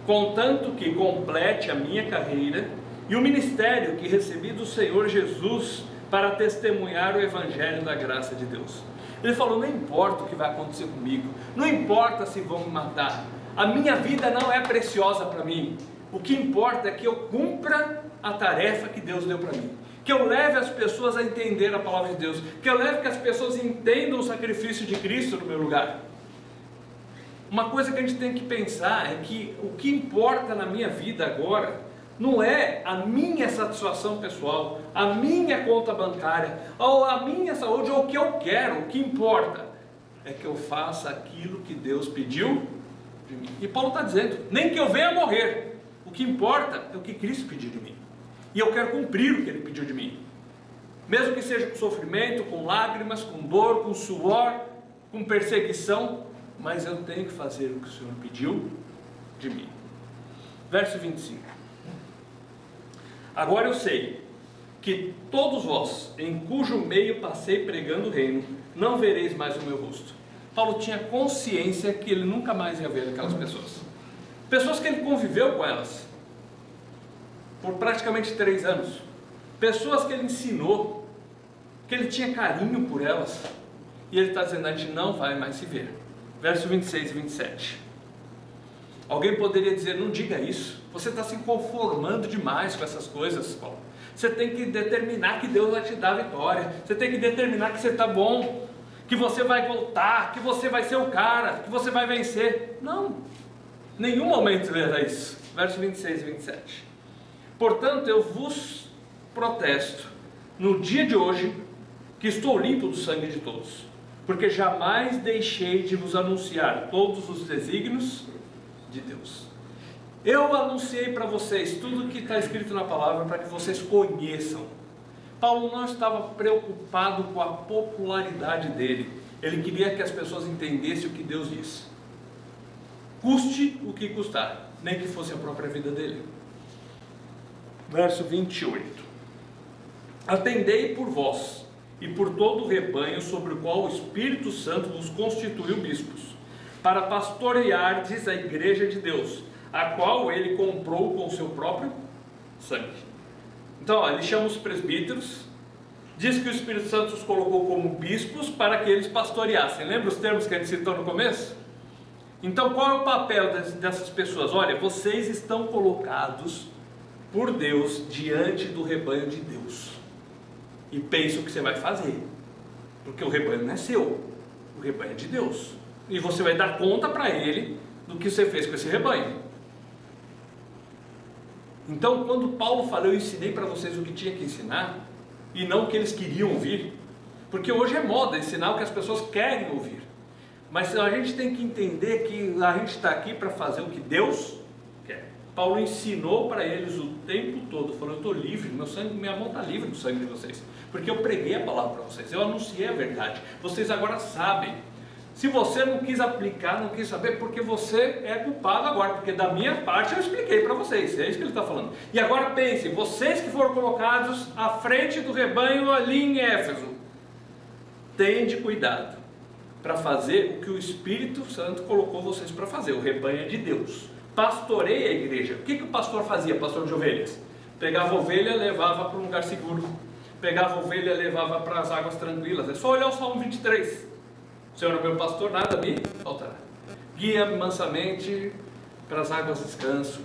contanto que complete a minha carreira e o ministério que recebi do Senhor Jesus para testemunhar o Evangelho da graça de Deus. Ele falou: não importa o que vai acontecer comigo, não importa se vão me matar, a minha vida não é preciosa para mim. O que importa é que eu cumpra a tarefa que Deus deu para mim, que eu leve as pessoas a entender a palavra de Deus, que eu leve que as pessoas entendam o sacrifício de Cristo no meu lugar. Uma coisa que a gente tem que pensar é que o que importa na minha vida agora não é a minha satisfação pessoal, a minha conta bancária, ou a minha saúde, ou o que eu quero. O que importa é que eu faça aquilo que Deus pediu de mim. E Paulo está dizendo: nem que eu venha morrer, o que importa é o que Cristo pediu de mim. E eu quero cumprir o que Ele pediu de mim, mesmo que seja com sofrimento, com lágrimas, com dor, com suor, com perseguição, mas eu tenho que fazer o que o Senhor pediu de mim. Verso 25. Agora eu sei que todos vós, em cujo meio passei pregando o reino, não vereis mais o meu rosto. Paulo tinha consciência que ele nunca mais ia ver aquelas pessoas. Pessoas que ele conviveu com elas por praticamente 3 anos. Pessoas que ele ensinou, que ele tinha carinho por elas. E ele está dizendo: a gente não vai mais se ver. Verso 26 e 27. Alguém poderia dizer: não diga isso, você está se conformando demais com essas coisas, Paulo. Você tem que determinar que Deus vai te dar a vitória, você tem que determinar que você está bom, que você vai voltar, que você vai ser o cara, que você vai vencer. Não, nenhum momento ele era isso. Verso 26 e 27. Portanto, eu vos protesto no dia de hoje que estou limpo do sangue de todos, porque jamais deixei de vos anunciar todos os desígnios de Deus. Eu anunciei para vocês tudo que está escrito na palavra para que vocês conheçam. Paulo não estava preocupado com a popularidade dele, ele queria que as pessoas entendessem o que Deus disse, custe o que custar, nem que fosse a própria vida dele. Verso 28. Atendei por vós e por todo o rebanho sobre o qual o Espírito Santo vos constituiu bispos, para pastoreardes a igreja de Deus, a qual ele comprou com o seu próprio sangue. Então, ele chama os presbíteros, diz que o Espírito Santo os colocou como bispos para que eles pastoreassem. Lembra os termos que a gente citou no começo? Então, qual é o papel dessas pessoas? Olha, vocês estão colocados por Deus diante do rebanho de Deus, e pensa o que você vai fazer, porque o rebanho não é seu, o rebanho é de Deus, e você vai dar conta para Ele do que você fez com esse rebanho. Então, quando Paulo falou: eu ensinei para vocês o que tinha que ensinar, e não o que eles queriam ouvir, porque hoje é moda ensinar o que as pessoas querem ouvir, mas a gente tem que entender que a gente está aqui para fazer o que Deus quer. Paulo ensinou para eles o tempo todo, falou: eu estou livre, meu sangue, minha mão está livre do sangue de vocês, porque eu preguei a palavra para vocês, eu anunciei a verdade, vocês agora sabem. Se você não quis aplicar, não quis saber, porque você é culpado agora, porque da minha parte eu expliquei para vocês, é isso que ele está falando. E agora pensem, vocês que foram colocados à frente do rebanho ali em Éfeso, tende cuidado para fazer o que o Espírito Santo colocou vocês para fazer, o rebanho é de Deus. Pastoreie a igreja. O que o pastor fazia, pastor de ovelhas? Pegava a ovelha, levava para um lugar seguro, pegava a ovelha e levava para as águas tranquilas. É só olhar o Salmo 23. O Senhor é meu pastor, nada me faltará. Guia-me mansamente para as águas de descanso,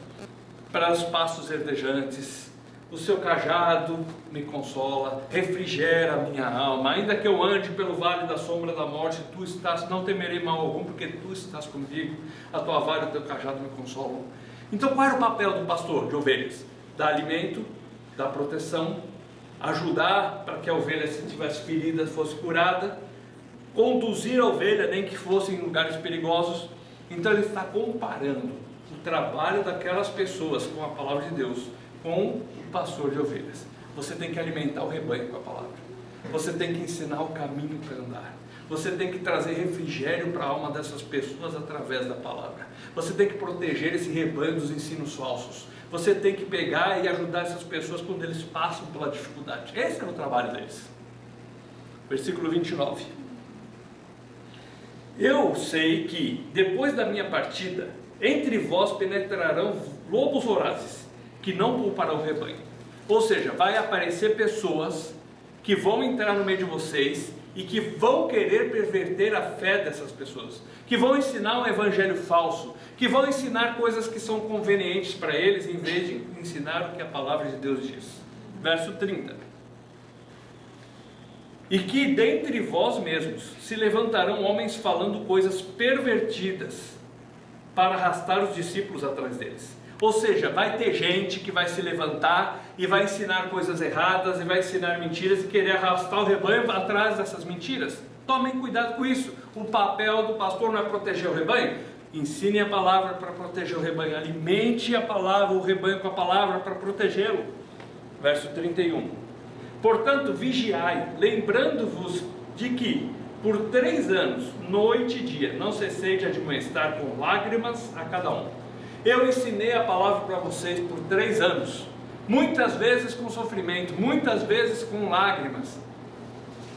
para os pastos verdejantes. O seu cajado me consola, refrigera a minha alma. Ainda que eu ande pelo vale da sombra da morte, tu estás, não temerei mal algum, porque tu estás comigo. A tua vara e o teu cajado me consolam. Então qual era o papel do pastor de ovelhas? Dar alimento, dar proteção, ajudar para que a ovelha, se tivesse ferida, fosse curada, conduzir a ovelha, nem que fosse em lugares perigosos. Então ele está comparando o trabalho daquelas pessoas com a palavra de Deus com o pastor de ovelhas. Você tem que alimentar o rebanho com a palavra, você tem que ensinar o caminho para andar, você tem que trazer refrigério para a alma dessas pessoas através da palavra, você tem que proteger esse rebanho dos ensinos falsos, você tem que pegar e ajudar essas pessoas quando eles passam pela dificuldade. Esse é o trabalho deles. Versículo 29. Eu sei que depois da minha partida, entre vós penetrarão lobos vorazes, que não pouparão o rebanho. Ou seja, vai aparecer pessoas que vão entrar no meio de vocês e que vão querer perverter a fé dessas pessoas, que vão ensinar um evangelho falso, que vão ensinar coisas que são convenientes para eles, em vez de ensinar o que a palavra de Deus diz. Verso 30. E que dentre vós mesmos se levantarão homens falando coisas pervertidas, para arrastar os discípulos atrás deles. Ou seja, vai ter gente que vai se levantar e vai ensinar coisas erradas e vai ensinar mentiras e querer arrastar o rebanho atrás dessas mentiras. Tomem cuidado com isso. O papel do pastor não é proteger o rebanho. Ensine a palavra para proteger o rebanho. Alimente a palavra, o rebanho com a palavra para protegê-lo. Verso 31. Portanto, vigiai, lembrando-vos de que por 3 anos, noite e dia, não cessei de admoestar com lágrimas a cada um. Eu ensinei a palavra para vocês por 3 anos, muitas vezes com sofrimento, muitas vezes com lágrimas.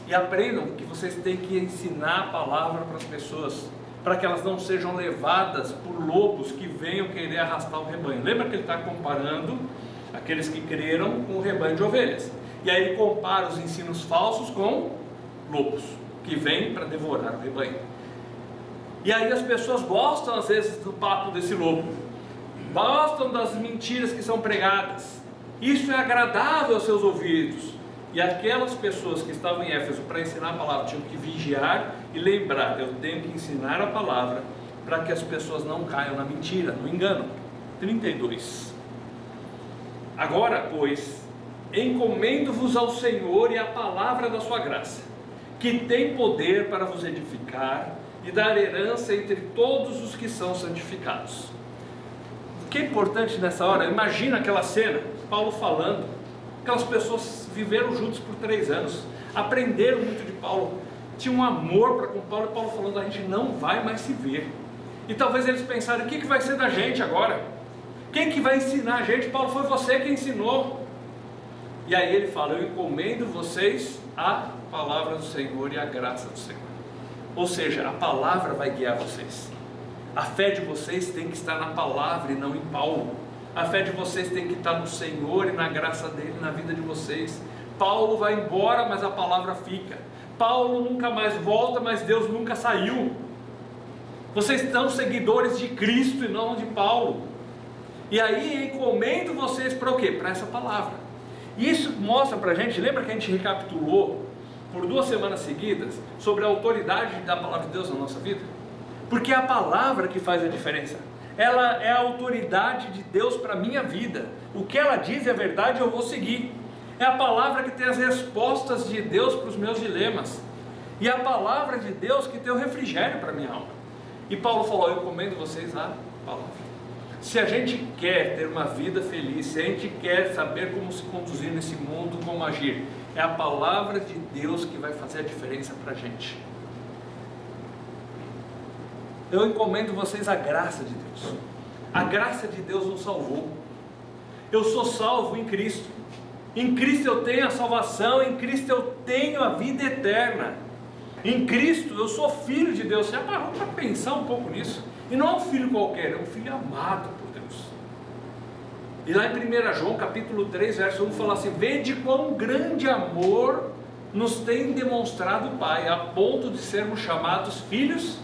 E aprendam que vocês têm que ensinar a palavra para as pessoas, para que elas não sejam levadas por lobos que venham querer arrastar o rebanho. Lembra que ele está comparando aqueles que creram com o rebanho de ovelhas. E aí ele compara os ensinos falsos com lobos, que vêm para devorar o rebanho. E aí as pessoas gostam às vezes do papo desse lobo, gostam das mentiras que são pregadas. Isso é agradável aos seus ouvidos. E aquelas pessoas que estavam em Éfeso para ensinar a palavra tinham que vigiar e lembrar: eu tenho que ensinar a palavra para que as pessoas não caiam na mentira, no engano. 32. Agora, pois, encomendo-vos ao Senhor e à palavra da sua graça, que tem poder para vos edificar e dar herança entre todos os que são santificados. O que é importante nessa hora? Imagina aquela cena, Paulo falando, aquelas pessoas viveram juntos por 3 anos, aprenderam muito de Paulo, tinham um amor para com Paulo, e Paulo falando: a gente não vai mais se ver. E talvez eles pensaram: o que vai ser da gente agora? Quem que vai ensinar a gente? Paulo, foi você que ensinou. E aí ele fala: eu encomendo vocês a palavra do Senhor e a graça do Senhor. Ou seja, a palavra vai guiar vocês. A fé de vocês tem que estar na palavra e não em Paulo. A fé de vocês tem que estar no Senhor e na graça dele na vida de vocês. Paulo vai embora, mas a palavra fica. Paulo nunca mais volta, mas Deus nunca saiu. Vocês são seguidores de Cristo e não de Paulo. E aí encomendo vocês para o quê? Para essa palavra. E isso mostra para a gente, lembra que a gente recapitulou por 2 semanas seguidas sobre a autoridade da palavra de Deus na nossa vida? Porque é a palavra que faz a diferença. Ela é a autoridade de Deus para a minha vida. O que ela diz é verdade, eu vou seguir. É a palavra que tem as respostas de Deus para os meus dilemas. E é a palavra de Deus que tem o refrigério para a minha alma. E Paulo falou: eu encomendo vocês a palavra. Se a gente quer ter uma vida feliz, se a gente quer saber como se conduzir nesse mundo, como agir, é a palavra de Deus que vai fazer a diferença para a gente. Eu encomendo vocês a graça de Deus. A graça de Deus nos salvou. Eu sou salvo em Cristo. Em Cristo eu tenho a salvação, em Cristo eu tenho a vida eterna. Em Cristo eu sou filho de Deus. Você já parou para pensar um pouco nisso? E não é um filho qualquer, é um filho amado por Deus. E lá em 1 João capítulo 3, verso 1, fala assim: vede quão grande amor nos tem demonstrado o Pai, a ponto de sermos chamados filhos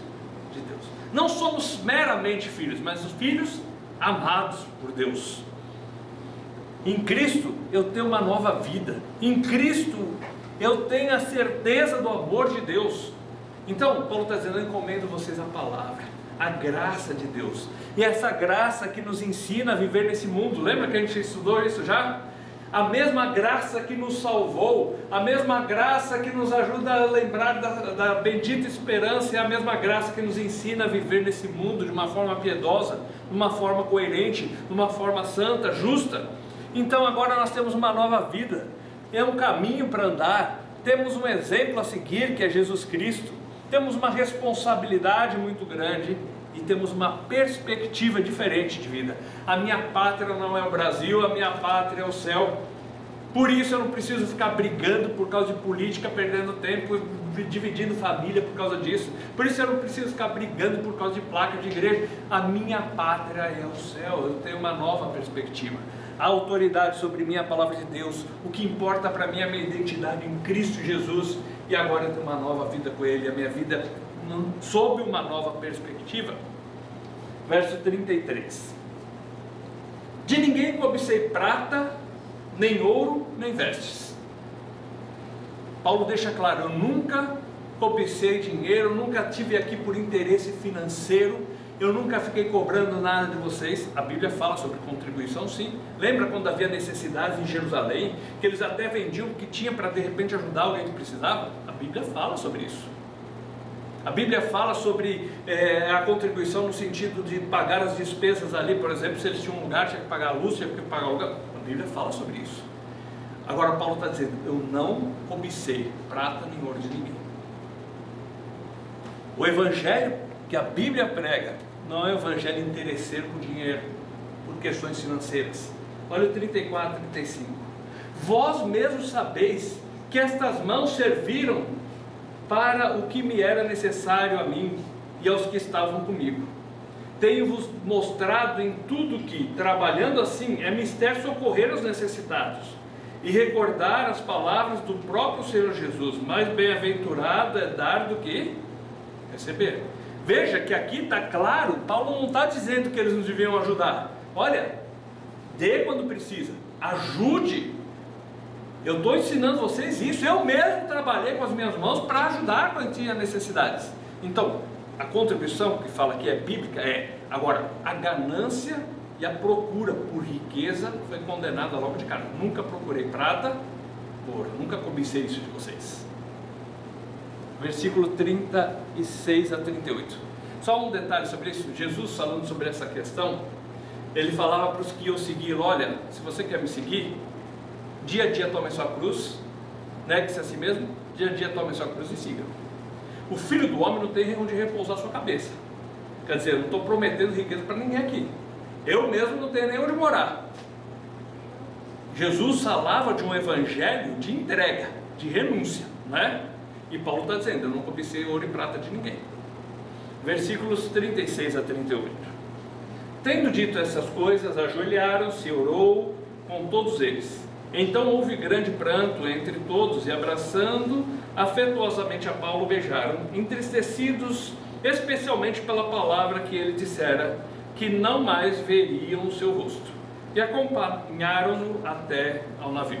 de Deus. Não somos meramente filhos, mas os filhos amados por Deus. Em Cristo eu tenho uma nova vida. Em Cristo eu tenho a certeza do amor de Deus. Então, Paulo está dizendo: eu encomendo vocês a palavra, a graça de Deus. E essa graça que nos ensina a viver nesse mundo. Lembra que a gente estudou isso já? A mesma graça que nos salvou, a mesma graça que nos ajuda a lembrar da bendita esperança, é a mesma graça que nos ensina a viver nesse mundo de uma forma piedosa, de uma forma coerente, de uma forma santa, justa. Então agora nós temos uma nova vida, é um caminho para andar, temos um exemplo a seguir, que é Jesus Cristo, temos uma responsabilidade muito grande e temos uma perspectiva diferente de vida. A minha pátria não é o Brasil, a minha pátria é o céu. Por isso eu não preciso ficar brigando por causa de política, perdendo tempo, dividindo família por causa disso. Por isso eu não preciso ficar brigando por causa de placa de igreja. A minha pátria é o céu, eu tenho uma nova perspectiva. A autoridade sobre mim é a palavra de Deus. O que importa para mim é a minha identidade em Cristo Jesus. E agora eu tenho uma nova vida com Ele, a minha vida sob uma nova perspectiva. Verso 33: de ninguém cobicei prata, nem ouro, nem vestes. Paulo deixa claro: eu nunca cobicei dinheiro, nunca tive aqui por interesse financeiro, eu nunca fiquei cobrando nada de vocês. A Bíblia fala sobre contribuição, sim. Lembra quando havia necessidades em Jerusalém, que eles até vendiam o que tinha para de repente ajudar alguém que precisava? A Bíblia fala sobre isso. A Bíblia fala sobre a contribuição no sentido de pagar as despesas ali, por exemplo, se eles tinham um lugar, tinha que pagar a luz, tinha que pagar o lugar. A Bíblia fala sobre isso. Agora Paulo está dizendo: eu não cobicei prata nem ouro de ninguém. O evangelho que a Bíblia prega não é o evangelho interesseiro por dinheiro, por questões financeiras. Olha o 34, 35. Vós mesmos sabeis que estas mãos serviram para o que me era necessário a mim e aos que estavam comigo. Tenho-vos mostrado em tudo que, trabalhando assim, é mister socorrer aos necessitados e recordar as palavras do próprio Senhor Jesus: mais bem-aventurado é dar do que receber. Veja que aqui está claro, Paulo não está dizendo que eles nos deviam ajudar. Olha, dê quando precisa, ajude. Eu estou ensinando vocês isso. Eu mesmo trabalhei com as minhas mãos para ajudar quando tinha necessidades. Então, a contribuição que fala aqui é bíblica, é. Agora, a ganância e a procura por riqueza foi condenada logo de cara. Nunca procurei prata, ouro, nunca cobicei isso de vocês. Versículo 36 a 38. Só um detalhe sobre isso. Jesus, falando sobre essa questão, ele falava para os que iam seguir: olha, se você quer me seguir, dia a dia tome sua cruz, negue-se a si mesmo, dia a dia tome sua cruz e siga. O Filho do Homem não tem onde repousar sua cabeça. Quer dizer, eu não estou prometendo riqueza para ninguém aqui. Eu mesmo não tenho nem onde morar. Jesus falava de um evangelho de entrega, de renúncia, não é? E Paulo está dizendo: eu não cobicei ouro e prata de ninguém. Versículos 36 a 38. Tendo dito essas coisas, ajoelharam-se e orou com todos eles. Então houve grande pranto entre todos, e abraçando afetuosamente a Paulo, beijaram, entristecidos especialmente pela palavra que ele dissera, que não mais veriam o seu rosto, e acompanharam-no até ao navio.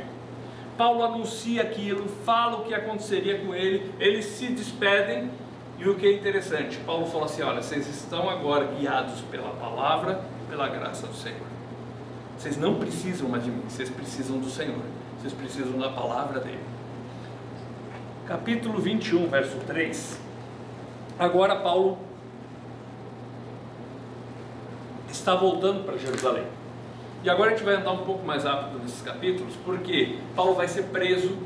Paulo anuncia aquilo, fala o que aconteceria com ele, eles se despedem, e o que é interessante, Paulo fala assim: olha, vocês estão agora guiados pela palavra e pela graça do Senhor. Vocês não precisam mais de mim, vocês precisam do Senhor, vocês precisam da palavra dele. Capítulo 21, verso 3. Agora Paulo está voltando para Jerusalém. E agora a gente vai andar um pouco mais rápido nesses capítulos, porque Paulo vai ser preso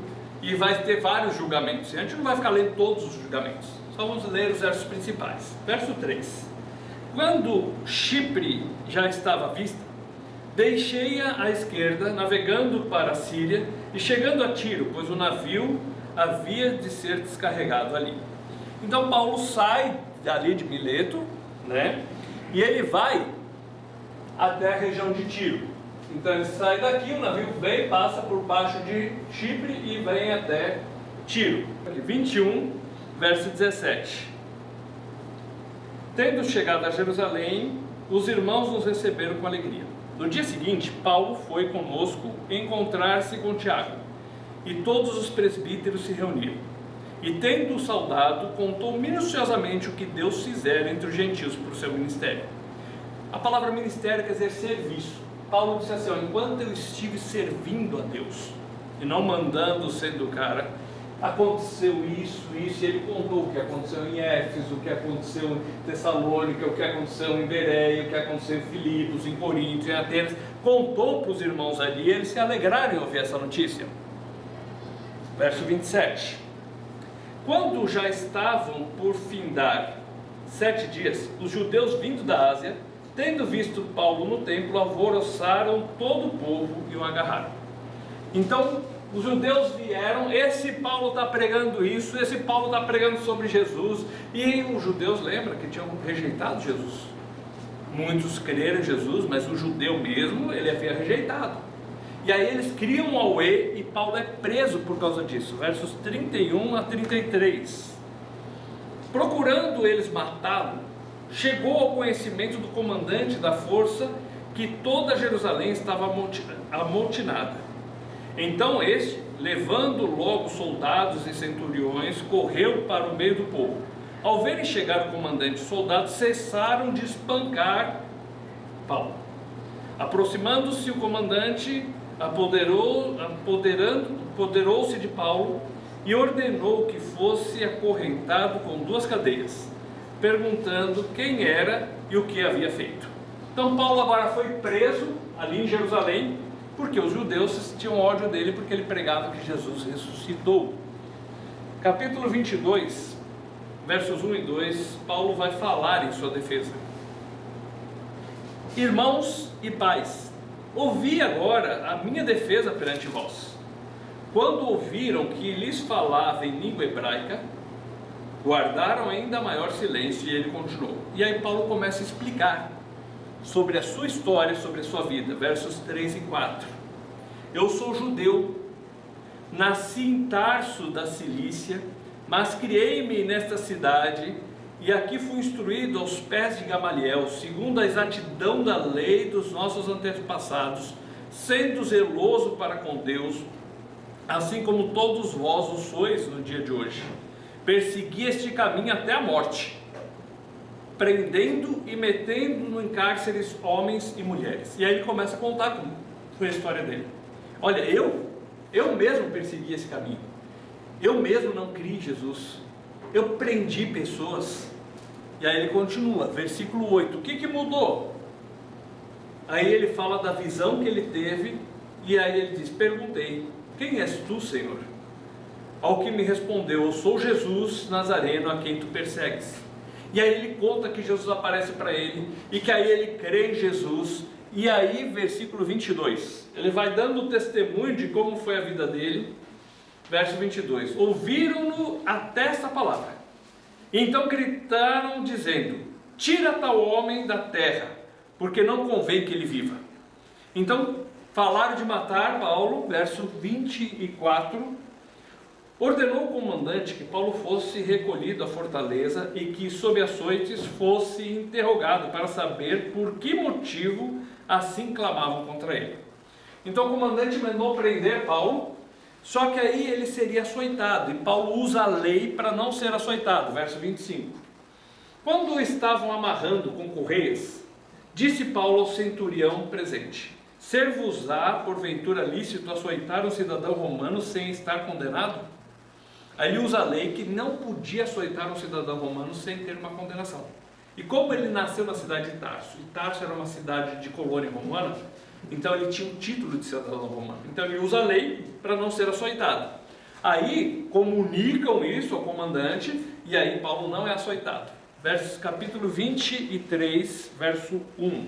e vai ter vários julgamentos. E a gente não vai ficar lendo todos os julgamentos, só vamos ler os versos principais. Verso 3. Quando Chipre já estava à vista, deixei-a à esquerda, navegando para a Síria, e chegando a Tiro, pois o navio havia de ser descarregado ali. Então Paulo sai dali de Mileto, né? E ele vai até a região de Tiro. Então ele sai daqui, o navio vem, passa por baixo de Chipre e vem até Tiro. 21, verso 17. Tendo chegado a Jerusalém, os irmãos nos receberam com alegria. No dia seguinte, Paulo foi conosco encontrar-se com Tiago, e todos os presbíteros se reuniram. E tendo-o saudado, contou minuciosamente o que Deus fizera entre os gentios por seu ministério. A palavra ministério quer dizer serviço. Paulo disse assim, enquanto eu estive servindo a Deus, e não mandando sendo o cara, aconteceu isso, e ele contou o que aconteceu em Éfeso, o que aconteceu em Tessalônica, o que aconteceu em Bereia, o que aconteceu em Filipos, em Corinto, em Atenas. Contou para os irmãos ali, e eles se alegraram em ouvir essa notícia. Verso 27. Quando já estavam por findar 7 dias, os judeus vindo da Ásia, tendo visto Paulo no templo, alvoroçaram todo o povo e o agarraram. Então, os judeus vieram, esse Paulo está pregando isso, esse Paulo está pregando sobre Jesus, e os judeus, lembra que tinham rejeitado Jesus. Muitos creram em Jesus, mas o judeu mesmo, ele havia rejeitado. E aí eles criam um auê e Paulo é preso por causa disso. Versos 31 a 33. Procurando eles matá-lo, chegou ao conhecimento do comandante da força que toda Jerusalém estava amotinada. Então este, levando logo soldados e centuriões, correu para o meio do povo. Ao verem chegar o comandante e os soldados, cessaram de espancar Paulo. Aproximando-se o comandante, apoderou-se de Paulo e ordenou que fosse acorrentado com 2 cadeias, perguntando quem era e o que havia feito. Então Paulo agora foi preso ali em Jerusalém, porque os judeus tinham ódio dele, porque ele pregava que Jesus ressuscitou. Capítulo 22, versos 1 e 2, Paulo vai falar em sua defesa. Irmãos e pais, ouvi agora a minha defesa perante vós. Quando ouviram que lhes falava em língua hebraica, guardaram ainda maior silêncio, e ele continuou. E aí Paulo começa a explicar sobre a sua história, sobre a sua vida, versos 3 e 4. Eu sou judeu, nasci em Tarso da Cilícia, mas criei-me nesta cidade, e aqui fui instruído aos pés de Gamaliel, segundo a exatidão da lei dos nossos antepassados, sendo zeloso para com Deus, assim como todos vós o sois no dia de hoje. Persegui este caminho até a morte, prendendo e metendo em cárceres homens e mulheres. E aí ele começa a contar com a história dele. Olha, eu mesmo persegui esse caminho, eu mesmo não criei em Jesus, eu prendi pessoas. E aí ele continua, versículo 8, o que mudou? Aí ele fala da visão que ele teve, e aí ele diz, perguntei, quem és tu, Senhor? Ao que me respondeu, eu sou Jesus Nazareno, a quem tu persegues. E aí ele conta que Jesus aparece para ele, e que aí ele crê em Jesus. E aí, versículo 22, ele vai dando o testemunho de como foi a vida dele. Verso 22, ouviram-no até esta palavra, então gritaram dizendo, tira tal homem da terra, porque não convém que ele viva. Então falaram de matar Paulo. Verso 24, ordenou o comandante que Paulo fosse recolhido à fortaleza e que sob açoites fosse interrogado para saber por que motivo assim clamavam contra ele. Então o comandante mandou prender Paulo, só que aí ele seria açoitado, e Paulo usa a lei para não ser açoitado. Verso 25, quando o estavam amarrando com correias, disse Paulo ao centurião presente, ser-vos-á porventura lícito açoitar um cidadão romano sem estar condenado? Aí ele usa a lei que não podia açoitar um cidadão romano sem ter uma condenação. E como ele nasceu na cidade de Tarso, e Tarso era uma cidade de colônia romana, então ele tinha um título de cidadão romano. Então ele usa a lei para não ser açoitado. Aí comunicam isso ao comandante, e aí Paulo não é açoitado. Capítulo 23, verso 1.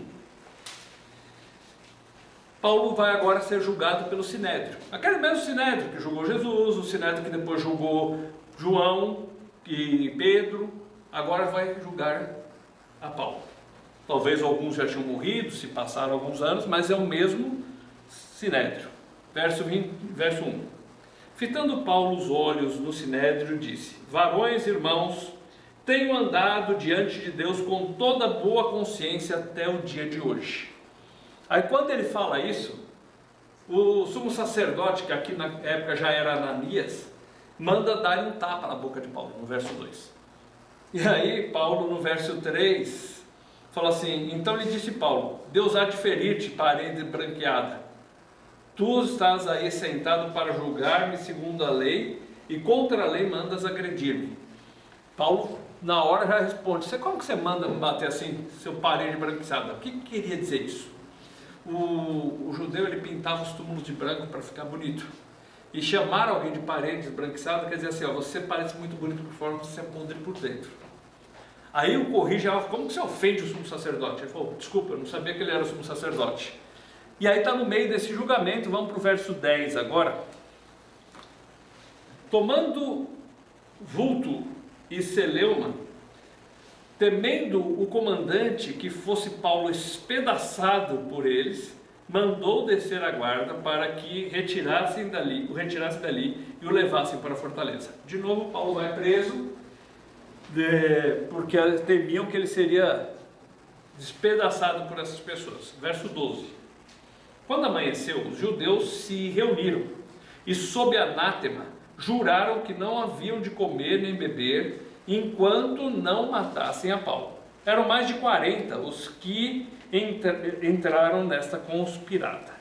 Paulo vai agora ser julgado pelo Sinédrio. Aquele mesmo Sinédrio que julgou Jesus, o Sinédrio que depois julgou João e Pedro, agora vai julgar a Paulo. Talvez alguns já tinham morrido, se passaram alguns anos, mas é o mesmo sinédrio. Verso 1. Fitando Paulo os olhos no sinédrio, disse: varões, irmãos, tenho andado diante de Deus com toda boa consciência até o dia de hoje. Aí quando ele fala isso, o sumo sacerdote, que aqui na época já era Ananias, manda dar um tapa na boca de Paulo, no verso 2. E aí Paulo, no verso 3, fala assim: então lhe disse Paulo: Deus há de ferir-te, parede branqueada. Tu estás aí sentado para julgar-me segundo a lei, e contra a lei mandas agredir-me. Paulo, na hora, já responde: como que você manda me bater assim, seu parede branqueada? O que queria dizer isso? O judeu, ele pintava os túmulos de branco para ficar bonito. E chamar alguém de parede esbranquiçada quer dizer assim: você parece muito bonito por fora, você é podre por dentro. Aí o corrige: como que você ofende o sumo sacerdote? Ele falou: desculpa, eu não sabia que ele era o sumo sacerdote. E aí está no meio desse julgamento. Vamos para o verso 10 agora. Tomando vulto e celeuma, temendo o comandante que fosse Paulo espedaçado por eles, mandou descer a guarda para que o retirasse dali e o levassem para a fortaleza. De novo Paulo vai preso, porque temiam que ele seria despedaçado por essas pessoas. Verso 12. Quando amanheceu, os judeus se reuniram e, sob anátema, juraram que não haviam de comer nem beber enquanto não matassem a Paulo. Eram mais de 40 os que entraram nesta conspirada.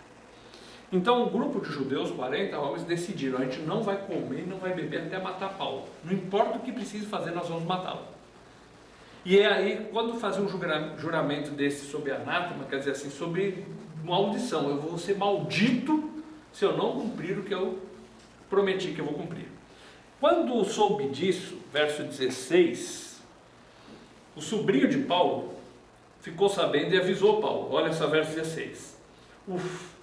Então um grupo de judeus, 40 homens, decidiram: a gente não vai comer e não vai beber até matar Paulo. Não importa o que precise fazer, nós vamos matá-lo. E é aí, quando fazem um juramento desse sobre anátema, quer dizer assim, sobre maldição: eu vou ser maldito se eu não cumprir o que eu prometi que eu vou cumprir. Quando soube disso, verso 16, o sobrinho de Paulo ficou sabendo e avisou Paulo. Olha só, verso 16.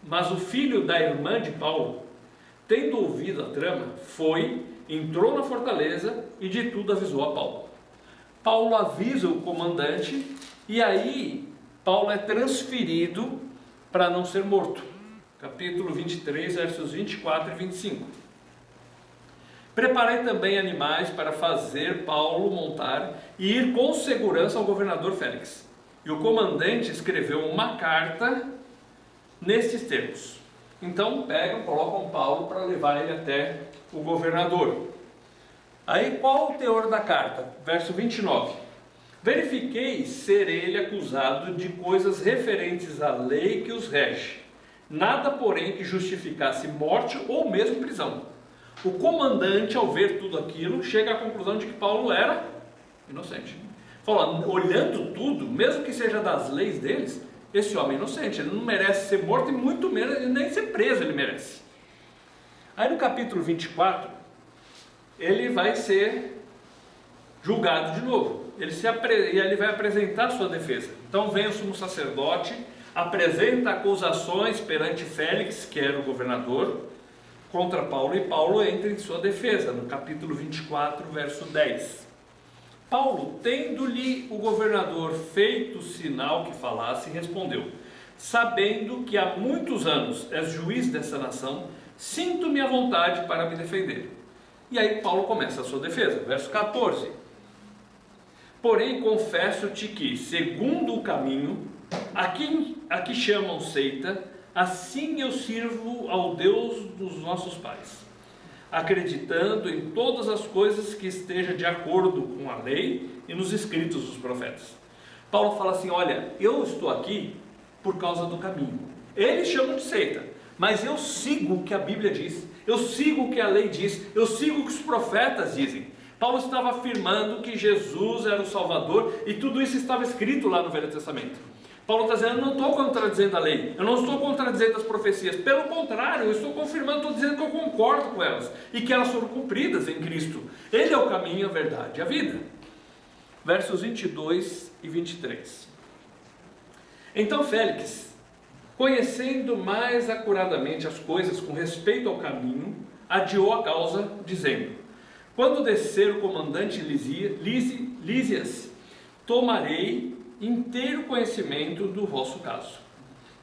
Mas o filho da irmã de Paulo, tendo ouvido a trama, entrou na fortaleza e de tudo avisou a Paulo. Paulo avisa o comandante e aí Paulo é transferido para não ser morto. Capítulo 23, versos 24 e 25. Preparei também animais para fazer Paulo montar e ir com segurança ao governador Félix. E o comandante escreveu uma carta nestes termos. Então colocam Paulo para levar ele até o governador. Aí qual o teor da carta? Verso 29. Verifiquei ser ele acusado de coisas referentes à lei que os rege. Nada, porém, que justificasse morte ou mesmo prisão. O comandante, ao ver tudo aquilo, chega à conclusão de que Paulo era inocente. Fala: olhando tudo, mesmo que seja das leis deles, esse homem é inocente, ele não merece ser morto e muito menos nem ser preso ele merece. Aí no capítulo 24, ele vai ser julgado de novo. E ele vai apresentar sua defesa. Então vem o sumo sacerdote, apresenta acusações perante Félix, que era o governador, contra Paulo, e Paulo entra em sua defesa, no capítulo 24, verso 10. Paulo, tendo-lhe o governador feito sinal que falasse, respondeu: sabendo que há muitos anos és juiz dessa nação, sinto-me à vontade para me defender. E aí Paulo começa a sua defesa, verso 14. Porém confesso-te que, segundo o caminho, a que chamam seita, assim eu sirvo ao Deus dos nossos pais, acreditando em todas as coisas que esteja de acordo com a lei e nos escritos dos profetas. Paulo fala assim: olha, eu estou aqui por causa do caminho. Eles chamam de seita, mas eu sigo o que a Bíblia diz, eu sigo o que a lei diz, eu sigo o que os profetas dizem. Paulo estava afirmando que Jesus era o Salvador e tudo isso estava escrito lá no Velho Testamento. Paulo está dizendo: eu não estou contradizendo a lei, eu não estou contradizendo as profecias, pelo contrário, eu estou confirmando, estou dizendo que eu concordo com elas e que elas foram cumpridas em Cristo. Ele é o caminho, a verdade e a vida. Versos 22 e 23. Então Félix, conhecendo mais acuradamente as coisas com respeito ao caminho, adiou a causa, dizendo: quando descer o comandante Lísias, tomarei inteiro conhecimento do vosso caso,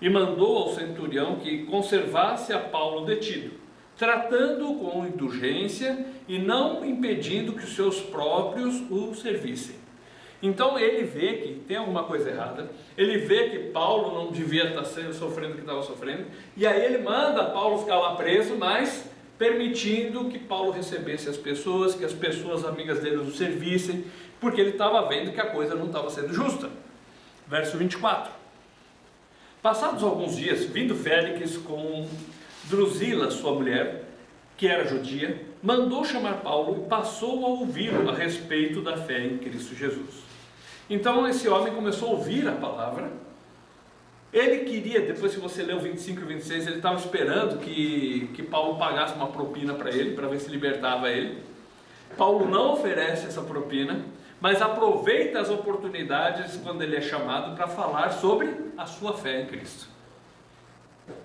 e mandou ao centurião que conservasse a Paulo detido, tratando-o com indulgência e não impedindo que os seus próprios o servissem. Então ele vê que tem alguma coisa errada, ele vê que Paulo não devia estar sofrendo o que estava sofrendo, e aí ele manda Paulo ficar lá preso, mas permitindo que Paulo recebesse as pessoas, que as pessoas amigas dele o servissem, porque ele estava vendo que a coisa não estava sendo justa. Verso 24. Passados alguns dias, vindo Félix com Drusila, sua mulher, que era judia, mandou chamar Paulo e passou a ouvi-lo a respeito da fé em Cristo Jesus. Então esse homem começou a ouvir a palavra. Ele queria, depois se você ler o 25 e 26, ele estava esperando que Paulo pagasse uma propina para ele, para ver se libertava ele. Paulo não oferece essa propina, mas aproveita as oportunidades quando ele é chamado para falar sobre a sua fé em Cristo.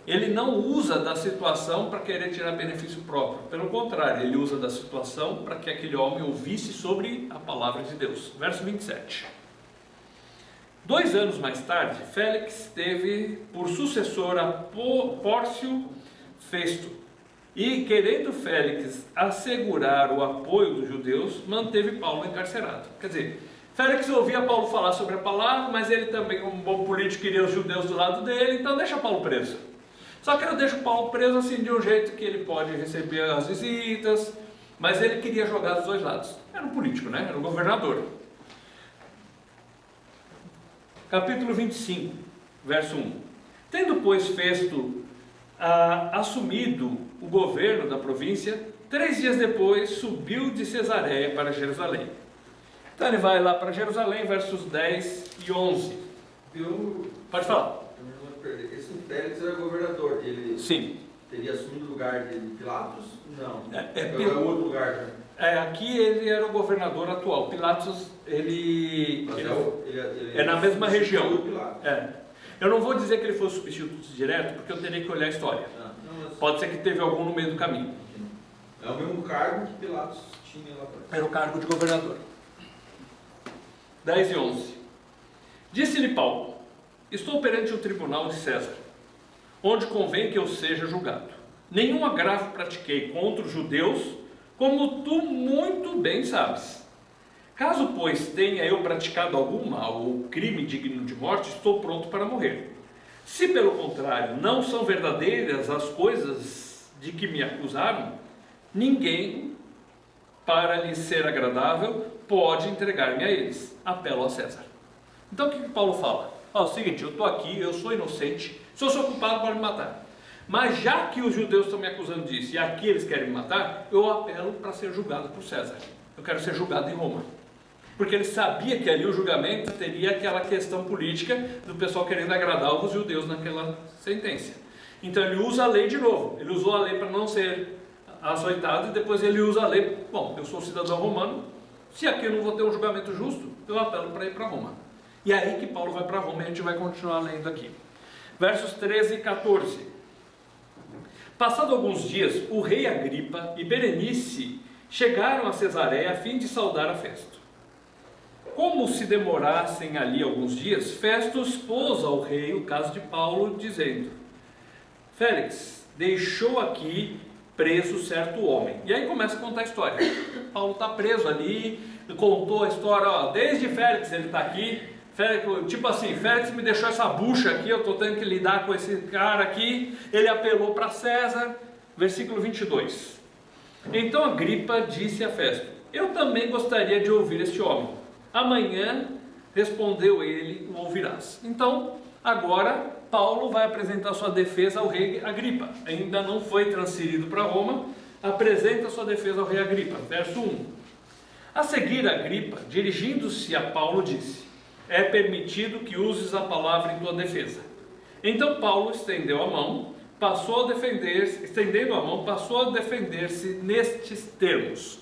Ele não usa da situação para querer tirar benefício próprio, pelo contrário, ele usa da situação para que aquele homem ouvisse sobre a palavra de Deus. Verso 27. 2 anos mais tarde, Félix teve por sucessor a Pórcio Festo, e querendo Félix assegurar o apoio dos judeus, manteve Paulo encarcerado. Quer dizer, Félix ouvia Paulo falar sobre a palavra, mas ele também, como bom político, queria os judeus do lado dele, então deixa Paulo preso. Só que eu deixo Paulo preso assim de um jeito que ele pode receber as visitas, mas ele queria jogar dos dois lados. Era um político, né? Era um governador. Capítulo 25, verso 1. Tendo, pois, Festo assumido o governo da província, 3 dias depois subiu de Cesareia para Jerusalém. Então ele vai lá para Jerusalém, versos 10 e 11. Pode falar. Esse Félix era governador, ele Sim. teria assumido o lugar de Pilatos? Não. É outro lugar, né? Aqui ele era o governador atual. Pilatos, ele é na mesma região. Eu não vou dizer que ele foi substituto direto, porque eu teria que olhar a história. Pode ser que teve algum no meio do caminho. É o mesmo cargo que Pilatos tinha lá atrás. Era o cargo de governador. 10 e 11. Disse-lhe Paulo: estou perante o tribunal de César, onde convém que eu seja julgado. Nenhum agravo pratiquei contra os judeus, como tu muito bem sabes. Caso, pois, tenha eu praticado algum mal ou crime digno de morte, estou pronto para morrer. Se, pelo contrário, não são verdadeiras as coisas de que me acusaram, ninguém, para lhe ser agradável, pode entregar-me a eles. Apelo a César. Então o que Paulo fala? É o seguinte, eu estou aqui, eu sou inocente, se eu sou culpado, pode me matar. Mas já que os judeus estão me acusando disso e aqui eles querem me matar, eu apelo para ser julgado por César. Eu quero ser julgado em Roma. Porque ele sabia que ali o julgamento teria aquela questão política do pessoal querendo agradar os judeus naquela sentença. Então ele usa a lei de novo. Ele usou a lei para não ser açoitado e depois ele usa a lei. Bom, eu sou cidadão romano, se aqui eu não vou ter um julgamento justo, eu apelo para ir para Roma. E é aí que Paulo vai para Roma e a gente vai continuar lendo aqui. Versos 13 e 14. Passado alguns dias, o rei Agripa e Berenice chegaram a Cesareia a fim de saudar a Festo. Como se demorassem ali alguns dias, Festo expôs ao rei o caso de Paulo, dizendo: Félix deixou aqui preso certo homem. E aí começa a contar a história. Paulo está preso ali, contou a história, ó, desde Félix ele está aqui. Félix, tipo assim, Félix me deixou essa bucha aqui, eu estou tendo que lidar com esse cara aqui. Ele apelou para César. Versículo 22. Então Agripa disse a Festo: eu também gostaria de ouvir este homem. Amanhã, respondeu ele, o ouvirás. Então, agora, Paulo vai apresentar sua defesa ao rei Agripa. Ainda não foi transferido para Roma, apresenta sua defesa ao rei Agripa. Verso 1. A seguir, Agripa, dirigindo-se a Paulo, disse: é permitido que uses a palavra em tua defesa. Então Paulo estendeu a mão, passou a defender-se, estendendo a mão, passou a defender-se nestes termos.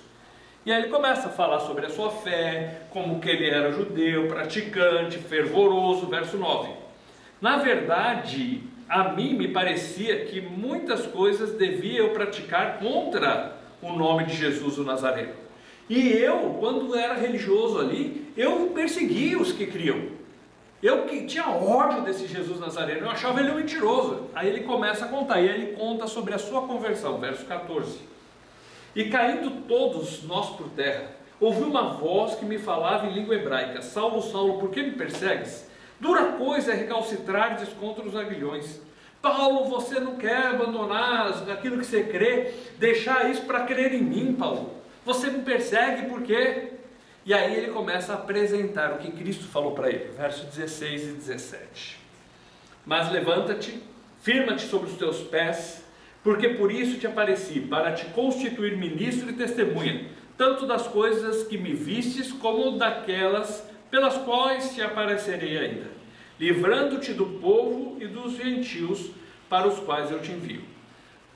E aí ele começa a falar sobre a sua fé, como que ele era judeu, praticante, fervoroso, verso 9. Na verdade, a mim me parecia que muitas coisas devia eu praticar contra o nome de Jesus o Nazareno. E eu, quando era religioso ali, eu perseguia os que criam. Eu que tinha ódio desse Jesus Nazareno, eu achava ele um mentiroso. Aí ele começa a contar, e aí ele conta sobre a sua conversão, verso 14. E caindo todos nós por terra, ouvi uma voz que me falava em língua hebraica: Saulo, Saulo, por que me persegues? Dura coisa é recalcitrares contra os aguilhões. Paulo, você não quer abandonar aquilo que você crê, deixar isso para crer em mim, Paulo. Você me persegue por quê? E aí ele começa a apresentar o que Cristo falou para ele, versos 16 e 17. Mas levanta-te, firma-te sobre os teus pés, porque por isso te apareci, para te constituir ministro e testemunha, tanto das coisas que me vistes, como daquelas pelas quais te aparecerei ainda, livrando-te do povo e dos gentios para os quais eu te envio.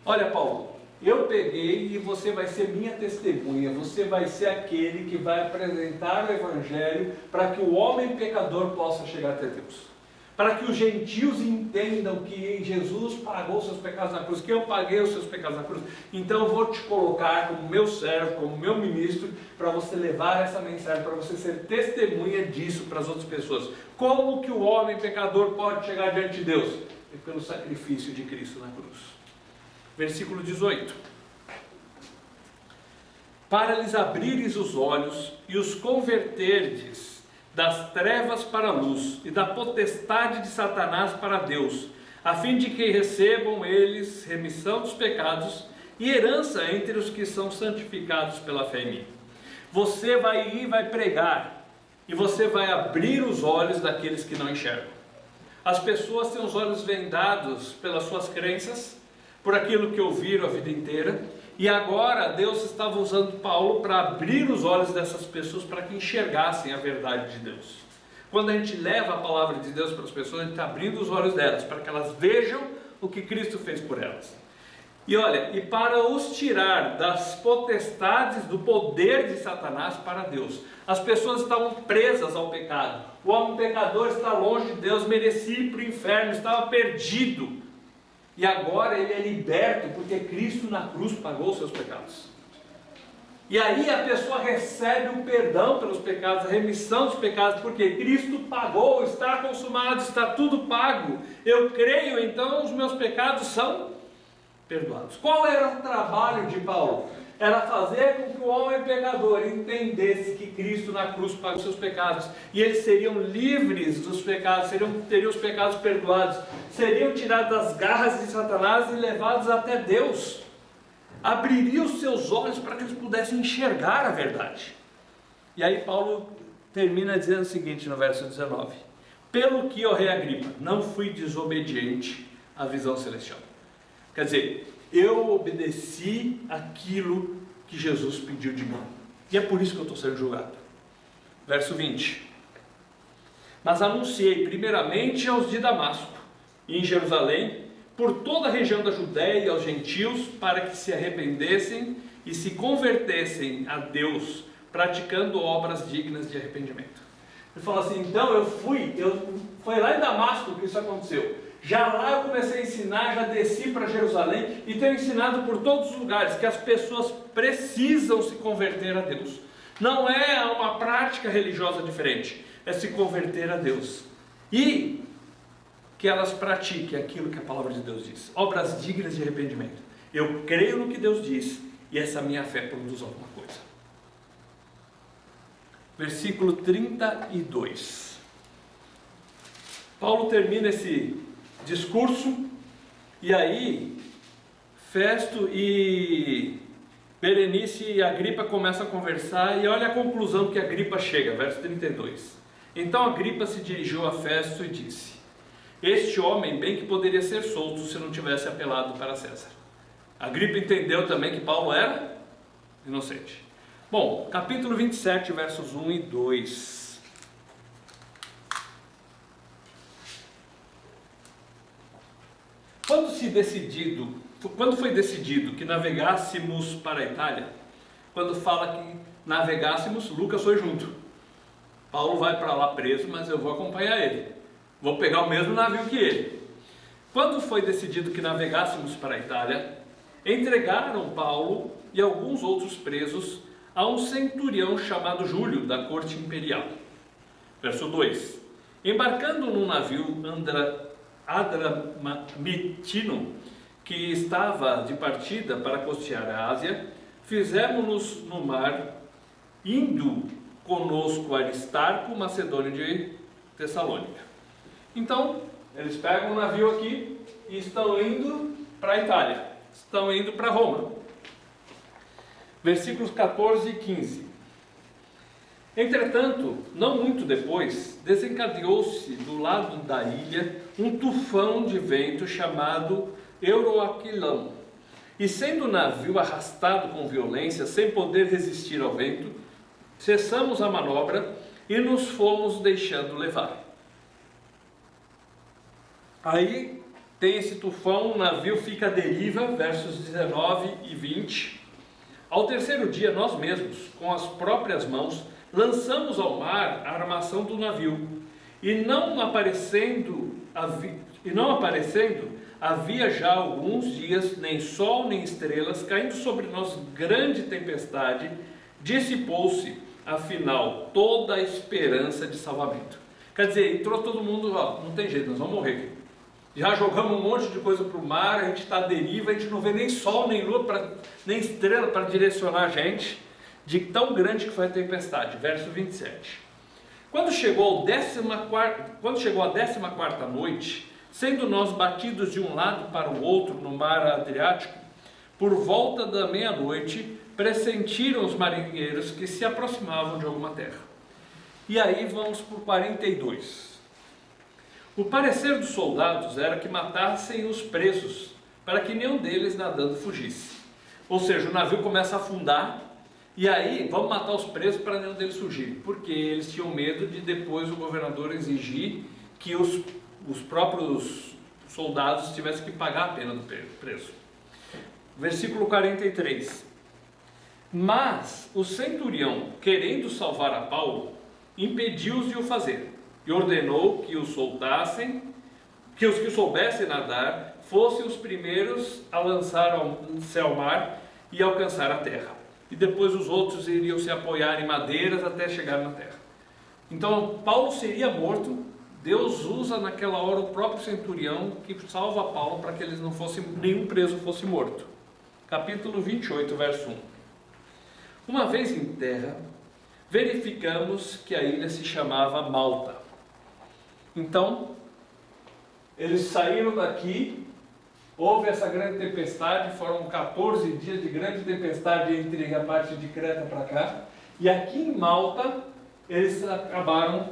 Olha, Paulo, eu peguei e você vai ser minha testemunha, você vai ser aquele que vai apresentar o Evangelho para que o homem pecador possa chegar até Deus. Para que os gentios entendam que Jesus pagou os seus pecados na cruz, que eu paguei os seus pecados na cruz. Então eu vou te colocar como meu servo, como meu ministro, para você levar essa mensagem, para você ser testemunha disso para as outras pessoas. Como que o homem pecador pode chegar diante de Deus? É pelo sacrifício de Cristo na cruz. Versículo 18. Para lhes abrires os olhos e os converterdes das trevas para a luz e da potestade de Satanás para Deus, a fim de que recebam eles remissão dos pecados e herança entre os que são santificados pela fé em mim. Você vai ir e vai pregar, e você vai abrir os olhos daqueles que não enxergam. As pessoas têm os olhos vendados pelas suas crenças, por aquilo que ouviram a vida inteira, e agora Deus estava usando Paulo para abrir os olhos dessas pessoas para que enxergassem a verdade de Deus. Quando a gente leva a palavra de Deus para as pessoas, a gente está abrindo os olhos delas, para que elas vejam o que Cristo fez por elas. E olha, e para os tirar das potestades do poder de Satanás para Deus. As pessoas estavam presas ao pecado. O homem pecador está longe de Deus, merecia ir para o inferno, estava perdido. E agora ele é liberto porque Cristo na cruz pagou os seus pecados. E aí a pessoa recebe o perdão pelos pecados, a remissão dos pecados, porque Cristo pagou, está consumado, está tudo pago. Eu creio, então os meus pecados são perdoados. Qual era o trabalho de Paulo? Era fazer com que o homem pecador entendesse que Cristo na cruz pagou os seus pecados, e eles seriam livres dos pecados, teriam os pecados perdoados, seriam tirados das garras de Satanás e levados até Deus. Abriria os seus olhos para que eles pudessem enxergar a verdade. E aí Paulo termina dizendo o seguinte no verso 19: pelo que, ó rei Agripa, não fui desobediente à visão celestial. Quer dizer, eu obedeci aquilo que Jesus pediu de mim, e é por isso que eu estou sendo julgado. Verso 20: mas anunciei primeiramente aos de Damasco e em Jerusalém, por toda a região da Judéia e aos gentios, para que se arrependessem e se convertessem a Deus, praticando obras dignas de arrependimento. Ele fala assim, então foi lá em Damasco que isso aconteceu. Já lá eu comecei a ensinar, já desci para Jerusalém e tenho ensinado por todos os lugares que as pessoas precisam se converter a Deus. Não é uma prática religiosa diferente, é se converter a Deus. E que elas pratiquem aquilo que a palavra de Deus diz, obras dignas de arrependimento. Eu creio no que Deus diz e essa minha fé produz alguma coisa. Versículo 32. Paulo termina esse discurso, e aí Festo e Berenice e Agripa começam a conversar, e olha a conclusão que Agripa chega, verso 32. Então Agripa se dirigiu a Festo e disse: este homem bem que poderia ser solto se não tivesse apelado para César. Agripa entendeu também que Paulo era inocente. Bom, capítulo 27, versos 1 e 2. Quando foi decidido que navegássemos para a Itália, quando fala que navegássemos, Lucas foi junto. Paulo vai para lá preso, mas eu vou acompanhar ele. Vou pegar o mesmo navio que ele. Quando foi decidido que navegássemos para a Itália, entregaram Paulo e alguns outros presos a um centurião chamado Júlio, da corte imperial. Verso 2. Embarcando num navio Adramitino, que estava de partida para costear a Ásia, fizemos-nos no mar, indo conosco Aristarco, macedônio de Tessalônica. Então, eles pegam um navio aqui e estão indo para a Itália, estão indo para Roma. Versículos 14 e 15. Entretanto, não muito depois, desencadeou-se do lado da ilha um tufão de vento chamado Euroaquilão, e sendo o navio arrastado com violência, sem poder resistir ao vento, cessamos a manobra e nos fomos deixando levar. Aí tem esse tufão, o navio fica à deriva, versos 19 e 20. Ao terceiro dia, nós mesmos, com as próprias mãos, lançamos ao mar a armação do navio, e não aparecendo, havia já alguns dias, nem sol nem estrelas, caindo sobre nós grande tempestade, dissipou-se, afinal, toda a esperança de salvamento. Quer dizer, entrou todo mundo, ó, não tem jeito, nós vamos morrer aqui. Já jogamos um monte de coisa para o mar, a gente está à deriva, a gente não vê nem sol, nem lua, nem estrela para direcionar a gente, de tão grande que foi a tempestade. Verso 27. Quando chegou a 14ª noite, sendo nós batidos de um lado para o outro no mar Adriático, por volta da meia-noite, pressentiram os marinheiros que se aproximavam de alguma terra. E aí vamos para o 42. O parecer dos soldados era que matassem os presos, para que nenhum deles nadando fugisse. Ou seja, o navio começa a afundar, e aí vamos matar os presos para nenhum deles fugir, porque eles tinham medo de depois o governador exigir que os próprios soldados tivessem que pagar a pena do preso. Versículo 43. Mas o centurião, querendo salvar a Paulo, impediu-os de o fazer, e ordenou que os soltassem, que os que soubessem nadar fossem os primeiros a lançar-se ao mar e alcançar a terra, e depois os outros iriam se apoiar em madeiras até chegar na terra. Então Paulo seria morto. Deus usa naquela hora o próprio centurião que salva Paulo para que eles não fossem, nenhum preso fosse morto. Capítulo 28, verso 1. Uma vez em terra, verificamos que a ilha se chamava Malta. Então, eles saíram daqui, houve essa grande tempestade, foram 14 dias de grande tempestade entre a parte de Creta para cá, e aqui em Malta, eles acabaram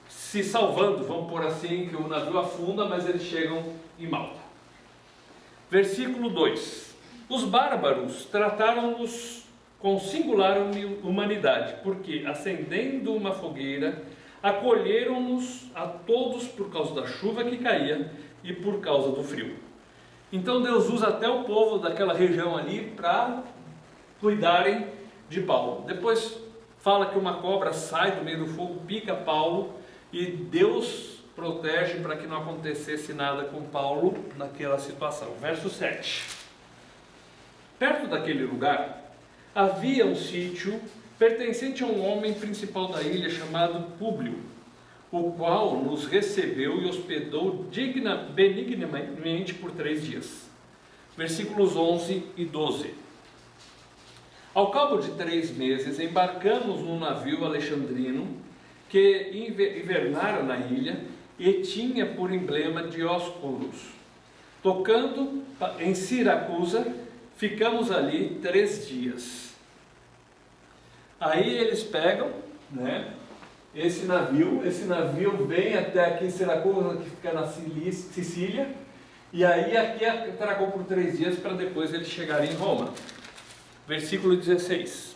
se salvando, vamos por assim, que o navio afunda, mas eles chegam em Malta. Versículo 2. Os bárbaros trataram-nos com singular humanidade, porque, acendendo uma fogueira, acolheram-nos a todos por causa da chuva que caía e por causa do frio. Então Deus usa até o povo daquela região ali para cuidarem de Paulo. Depois fala que uma cobra sai do meio do fogo, pica Paulo, e Deus protege para que não acontecesse nada com Paulo naquela situação. Verso 7. Perto daquele lugar havia um sítio pertencente a um homem principal da ilha chamado Públio, o qual nos recebeu e hospedou benignamente por 3 dias. Versículos 11 e 12. Ao cabo de 3 meses, embarcamos num navio alexandrino que invernara na ilha e tinha por emblema Dioscoros. Tocando em Siracusa, ficamos ali 3 dias. Aí eles pegam, né, esse navio vem até aqui em Siracusa, que fica na Sicília, e aí aqui atracou por 3 dias para depois eles chegarem em Roma. Versículo 16.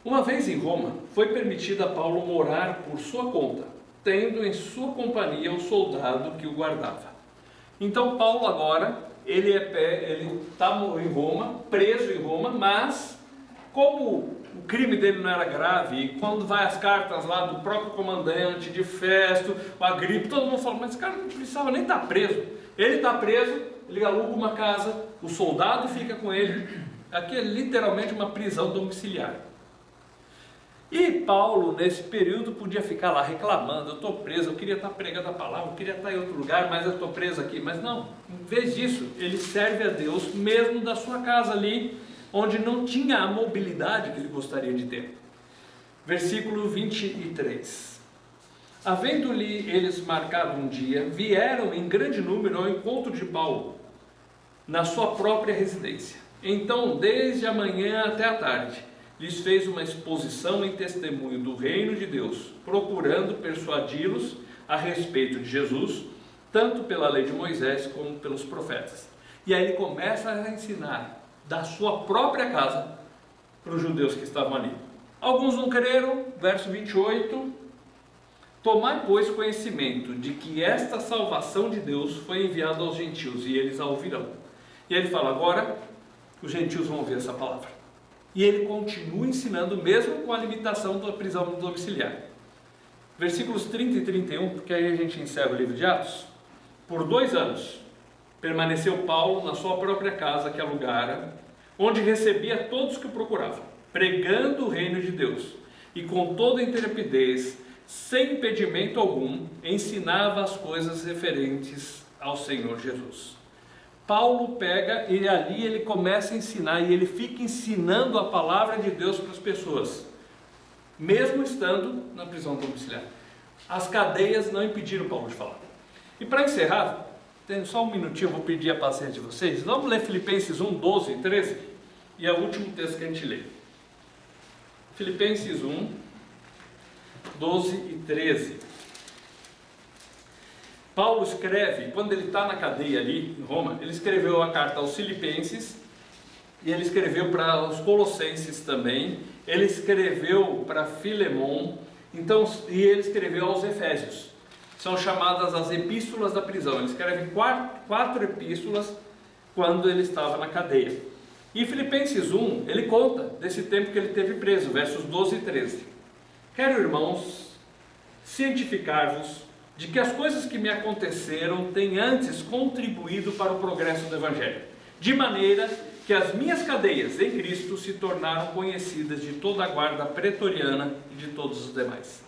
Uma vez em Roma, foi permitido a Paulo morar por sua conta, tendo em sua companhia o soldado que o guardava. Então Paulo agora, ele está em Roma, preso em Roma, mas como o crime dele não era grave, e quando vai as cartas lá do próprio comandante de Festo, o Agripa, todo mundo fala, mas esse cara não precisava nem estar preso. Ele está preso, ele aluga uma casa, o soldado fica com ele. Aqui é literalmente uma prisão domiciliar. E Paulo, nesse período, podia ficar lá reclamando: eu estou preso, eu queria estar pregando a palavra, eu queria estar em outro lugar, mas eu estou preso aqui. Mas não, em vez disso, ele serve a Deus mesmo da sua casa ali, onde não tinha a mobilidade que ele gostaria de ter. Versículo 23. Havendo-lhe eles marcado um dia, vieram em grande número ao encontro de Paulo, na sua própria residência. Então, desde a manhã até a tarde, lhes fez uma exposição em testemunho do reino de Deus, procurando persuadi-los a respeito de Jesus, tanto pela lei de Moisés como pelos profetas. E aí ele começa a ensinar da sua própria casa para os judeus que estavam ali. Alguns não creram, verso 28, tomai, pois, conhecimento de que esta salvação de Deus foi enviada aos gentios, e eles a ouvirão. E ele fala, agora os gentios vão ouvir essa palavra. E ele continua ensinando, mesmo com a limitação da prisão domiciliar. Versículos 30 e 31, porque aí a gente encerra o livro de Atos. Por 2 anos, permaneceu Paulo na sua própria casa que alugara, onde recebia todos que o procuravam, pregando o reino de Deus, e com toda intrepidez, sem impedimento algum, ensinava as coisas referentes ao Senhor Jesus. Paulo pega e ali ele começa a ensinar, e ele fica ensinando a palavra de Deus para as pessoas, mesmo estando na prisão domiciliar. As cadeias não impediram Paulo de falar. E para encerrar, tem só um minutinho, eu vou pedir a paciência de vocês. Vamos ler Filipenses 1, 12 e 13, e é o último texto que a gente lê. Filipenses 1, 12 e 13. Paulo escreve, quando ele está na cadeia ali em Roma, ele escreveu a carta aos Filipenses, e ele escreveu para os Colossenses também, ele escreveu para Filemon, então, e ele escreveu aos Efésios. São chamadas as epístolas da prisão. Ele escreve 4 epístolas quando ele estava na cadeia. E Filipenses 1, ele conta desse tempo que ele teve preso, versos 12 e 13. Quero, irmãos, cientificar-vos de que as coisas que me aconteceram têm antes contribuído para o progresso do Evangelho, de maneira que as minhas cadeias em Cristo se tornaram conhecidas de toda a guarda pretoriana e de todos os demais.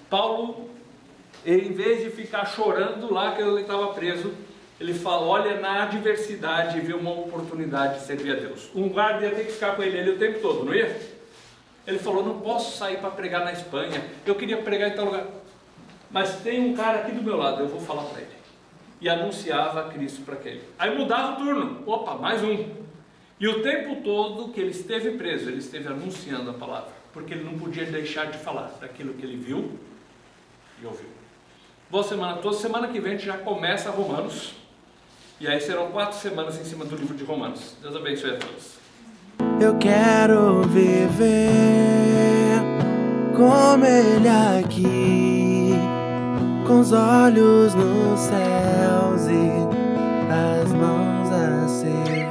Paulo, em vez de ficar chorando lá que ele estava preso, ele fala, olha na adversidade e vê uma oportunidade de servir a Deus. Um guarda ia ter que ficar com ele ali o tempo todo, não ia? Ele falou, não posso sair para pregar na Espanha, eu queria pregar em tal lugar, mas tem um cara aqui do meu lado, eu vou falar para ele. E anunciava Cristo para aquele. Aí mudava o turno, opa, mais um. E o tempo todo que ele esteve preso, ele esteve anunciando a palavra, porque ele não podia deixar de falar daquilo que ele viu e ouviu. Boa semana a todos. Semana que vem a gente já começa Romanos, e aí serão 4 semanas em cima do livro de Romanos. Deus abençoe a todos. Eu quero viver como ele aqui, com os olhos nos céus e as mãos a servir.